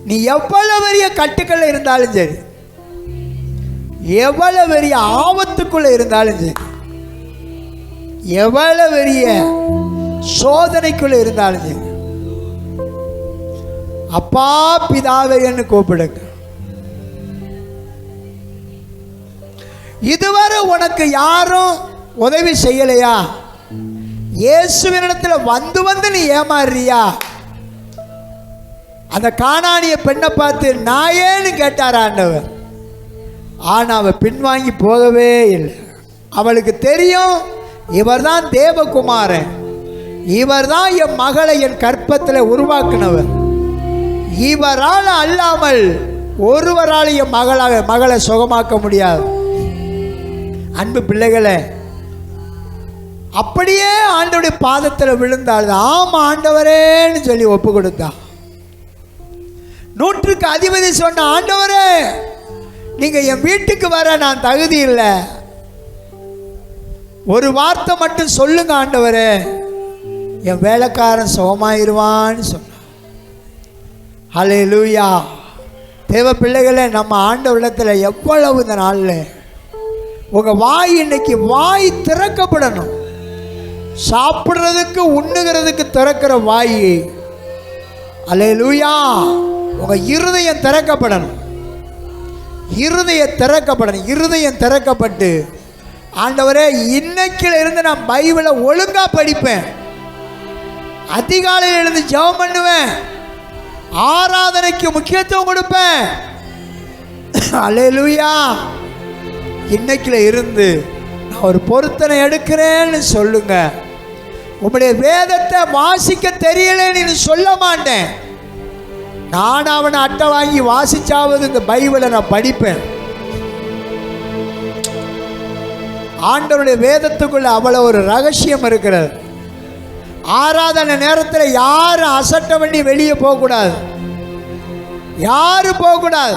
நீ எவ்வளவு பெரிய கட்டுக்கள் இருந்தாலும் சரி, எவ்வளவு பெரிய ஆபத்துக்குள்ள இருந்தாலும் சரி, எவ்வளவு பெரிய சோதனைக்குள்ள இருந்தாலும் சரி, அப்பா பிதாவே என்று கூப்பிடுங்க. இதுவரை உனக்கு யாரும் உதவி செய்யலையா? இயேசுவினிடத்தில் வந்து நீ ஏமாறுறியா? அந்த கானானிய பெண்ணை பார்த்து நாயேன்னு கேட்டார் ஆண்டவர். ஆனால் அவள் பின்வாங்கி போகவே இல்லை. அவளுக்கு தெரியும், இவர் தான் தேவகுமாரன், இவர் தான் என் மகளை என் கற்பத்தில் உருவாக்கினவர், இவரால் அல்லாமல் ஒருவரால் என் மகளை சுகமாக்க முடியாது. அன்பு பிள்ளைகளே, அப்படியே ஆண்டவருடைய பாதத்தில் விழுந்தாள். ஆமா ஆண்டவரேன்னு சொல்லி ஒப்பு கொடுத்தா. 100க்கு அதிபதி சொன்ன, ஆண்டவரே நீங்க என் வீட்டுக்கு வர நான் தகுதி இல்லை, ஒரு வார்த்தை மட்டும் சொல்லுங்க ஆண்டவரே, என் வேலைக்காரன் சுகமாயிருவான்னு சொன்னான். ஹல்லேலூயா. தேவ பிள்ளைகளே, நம்ம ஆண்டவரிடத்தில் எவ்வளவு இந்த நாளில் உங்கள் வாய் இன்னைக்கு வாய் திறக்கப்படணும். சாப்பிட்றதுக்கு உண்ணுகிறதுக்கு திறக்கிற வாய். ஹல்லேலூயா. உங்கள் இருதயம் திறக்கப்படணும். இருதயம் திறக்கப்படணும். இருதயம் திறக்கப்பட்டு, ஆண்டவரே இன்னைக்குல இருந்து நான் பைபிளை ஒழுங்காக படிப்பேன், அதிகாலையில் எழுந்து ஜெபம் பண்ணுவேன், ஆராதனைக்கு முக்கியத்துவம் கொடுப்பேன். அல்லேலூயா. இன்னைக்குல இருந்து நான் ஒரு பொருத்தனை எடுக்கிறேன்னு சொல்லுங்க. உம்முடைய வேதத்தை வாசிக்க தெரியலன்னு சொல்ல மாட்டேன். நான் அவனை அட்டை வாங்கி வாசிச்சாவது இந்த பைபிளை நான் படிப்பேன். ஆண்டவருடைய வேதத்துக்குள்ள அவ்வளவு ஒரு ரகசியம் இருக்கிறது. ஆராதனை நேரத்தில் யாரும் அசட்ட பண்ணி வெளியே போகக்கூடாது. யாரும் போகக்கூடாது.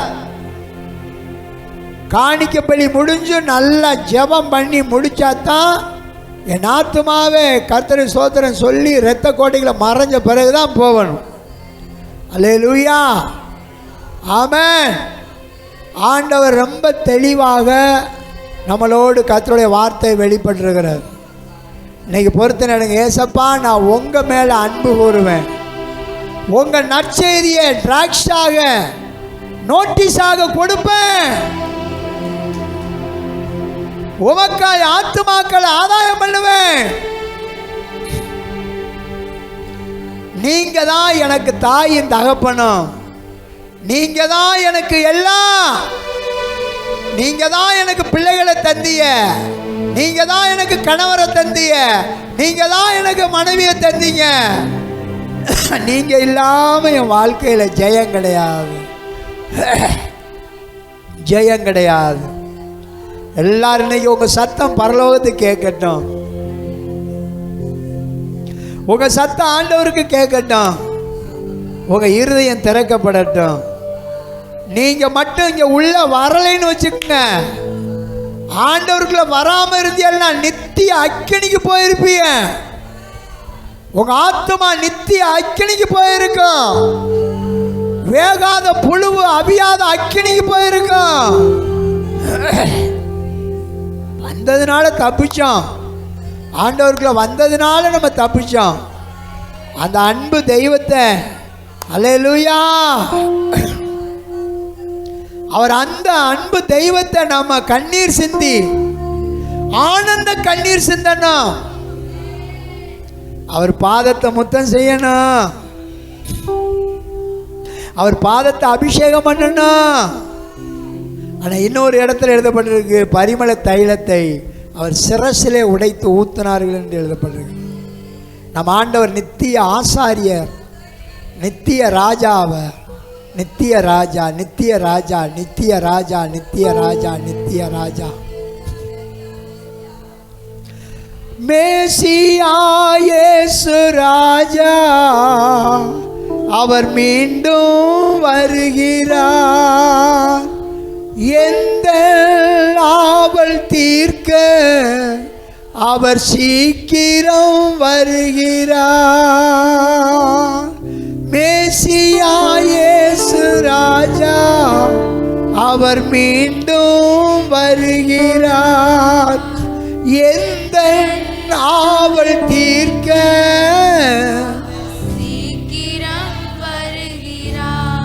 காணிக்க பலி முடிஞ்சு நல்லா ஜெபம் பண்ணி முடிச்சாதான் என் ஆத்துமாவே கர்த்தரை ஸ்தோத்திரம் சொல்லி இரத்த கோட்டைகளை மறைஞ்ச பிறகுதான் போகணும். அல்லேலூயா. ஆமென். ஆண்டவர் ரொம்ப தெளிவாக நம்மளோடு கர்த்தருடைய வார்த்தை வெளிப்பட்டிருக்கிறார். இன்னைக்கு பொறுத்த நடங்க. ஏசப்பா, நான் உங்க மேல அன்பு கூறுவேன். உங்க நற்செய்தியை டிராக்ஸாக நோட்டீஸாக கொடுப்பேன். உமக்காய் ஆத்துமாக்களை ஆதாயம் பண்ணுவேன். நீங்க தான் எனக்கு தாயின் தகப்பனும். நீங்க தான் எனக்கு எல்லாம். நீங்க தான் எனக்கு பிள்ளைகளை தந்திய. நீங்க தான் எனக்கு கணவரை தந்திய. நீங்க தான் எனக்கு மனைவியை தந்தீங்க. நீங்க இல்லாம என் வாழ்க்கையில ஜெயம் கிடையாது. ஜெயம் கிடையாது. எல்லாரும் இன்னைக்கு உங்க சத்தம் பரலோகத்துக்கு கேட்கட்டும். உங்க சத்தம் ஆண்டவருக்கு கேட்கட்டும். உங்க இருதயம் திறக்கப்படட்டும். நீங்க மட்டும் இங்க உள்ள வரலைன்னு வச்சுக்கோங்க. ஆண்டவருக்குள்ள வராம இருந்தீங்கன்னா நித்திய அக்கினிக்கு போயிருப்பீங்க. உங்க ஆத்மா நித்திய அக்கினிக்கு போயிருக்கும். வேகாத புழுவு அவியாத அக்கினிக்கு போயிருக்கும். வந்ததுனால தப்பிச்சோம். ஆண்டவருக்குள்ள வந்ததுனால நம்ம தப்பிச்சோம். அந்த அன்பு தெய்வத்தை, அல்லேலூயா, அவர் அந்த அன்பு தெய்வத்தை நம்ம கண்ணீர் சிந்தி ஆனந்த கண்ணீர் சிந்தணும். அவர் பாதத்தை முத்தம் செய்யணும். அவர் பாதத்தை அபிஷேகம் பண்ணணும். ஆனால் இன்னொரு இடத்துல எழுதப்பட்டிருக்கு, பரிமள தைலத்தை அவர் சிரசிலே உடைத்து ஊத்தினார்கள் என்று எழுதப்பட்டிருக்கு. நம் ஆண்டவர் நித்திய ஆசாரியர், நித்திய ராஜாவர், நித்திய ராஜா, நித்திய ராஜா, நித்திய ராஜா, நித்திய ராஜா, நித்திய ராஜா. மேசியா இயேசு ராஜா, அவர் மீண்டும் வருகிறார். எந்த ஆவல் தீர்க்க அவர் சீக்கிரம் வருகிறார். மேசியா இயேசு ராஜா, அவர் மீண்டும் வருகிறார். எந்த ஆவல் தீர்க்க சீக்கிரம் வருகிறார்.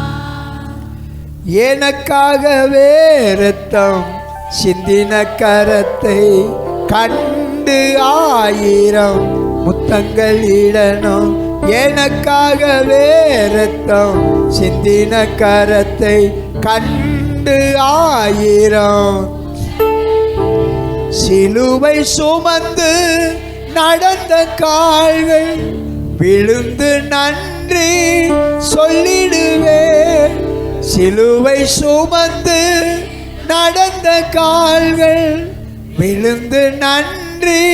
எனக்காகவே இரத்தம் சிந்தின கரத்தை கண்டு 1000 முத்தங்கள் இடணும். எனக்காகவே இரத்தம் சிந்தின கரத்தை கண்டு 1000 சிலுவை சுமந்து நடந்த கால்கள் விழுந்து நன்றி சொல்லிடுவேன். சிலுவை சுமந்து நடந்த கால்கள் விழுந்து நன்றி.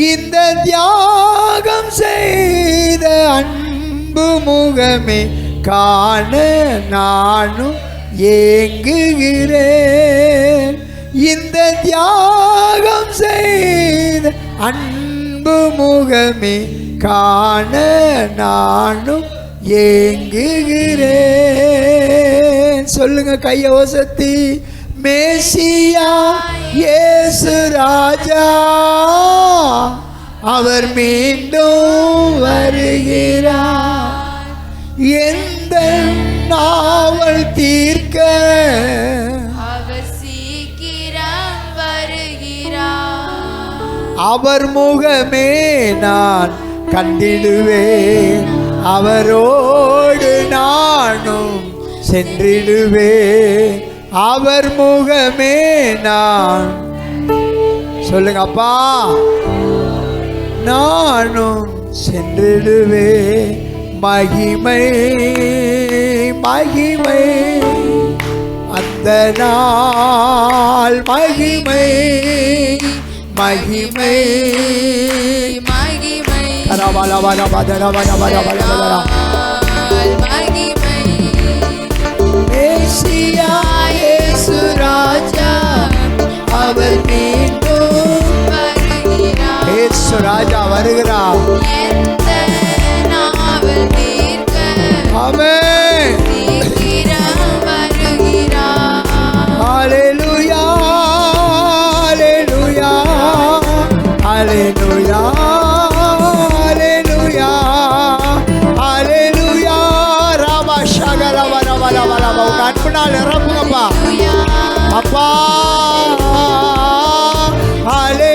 இந்த தியாகம் செய்த அன்பு முகமே காண நானும் ஏங்குகிறேன். இந்த தியாகம் செய்த அன்பு முகமே காண நானும் ஏங்குகிறேன். சொல்லுங்க கையை ஓசத்தி. மேசியா இயேசு ராஜா, அவர் மீண்டும் வருகிறார். எந்த நாவல் தீர்க்க அவர் சீக்கிரம் வருகிறார். அவர் முகமே நான் கண்டிடுவேன். அவரோடு நானும் சென்றிடுவேன், அவர் முகமே நான். சொல்லுங்க அப்பா, நானும் சென்றிடுவேன். மகிமை மகிமை அந்த நாள், மகிமை மகிமை மகிமை ரபலபலபதரபலபலபலபலபல. மகிமை மேசியா இயேசு ராஜா, அவர் மீண்டும் வருகிறார். இயேசு ராஜா வருகிறார். எந்த நாவல் தீர்க்க ஆமென். சீக்கிரம் வருகிறார். ஹalleluya ஹalleluya ஹalleluya ஹalleluya ஹalleluya. ராமா ஷகரவ ரவ ரவ ரவ. உங்க அன்புனால் நிரப்புங்கப்பா அப்பா. ஹalleluya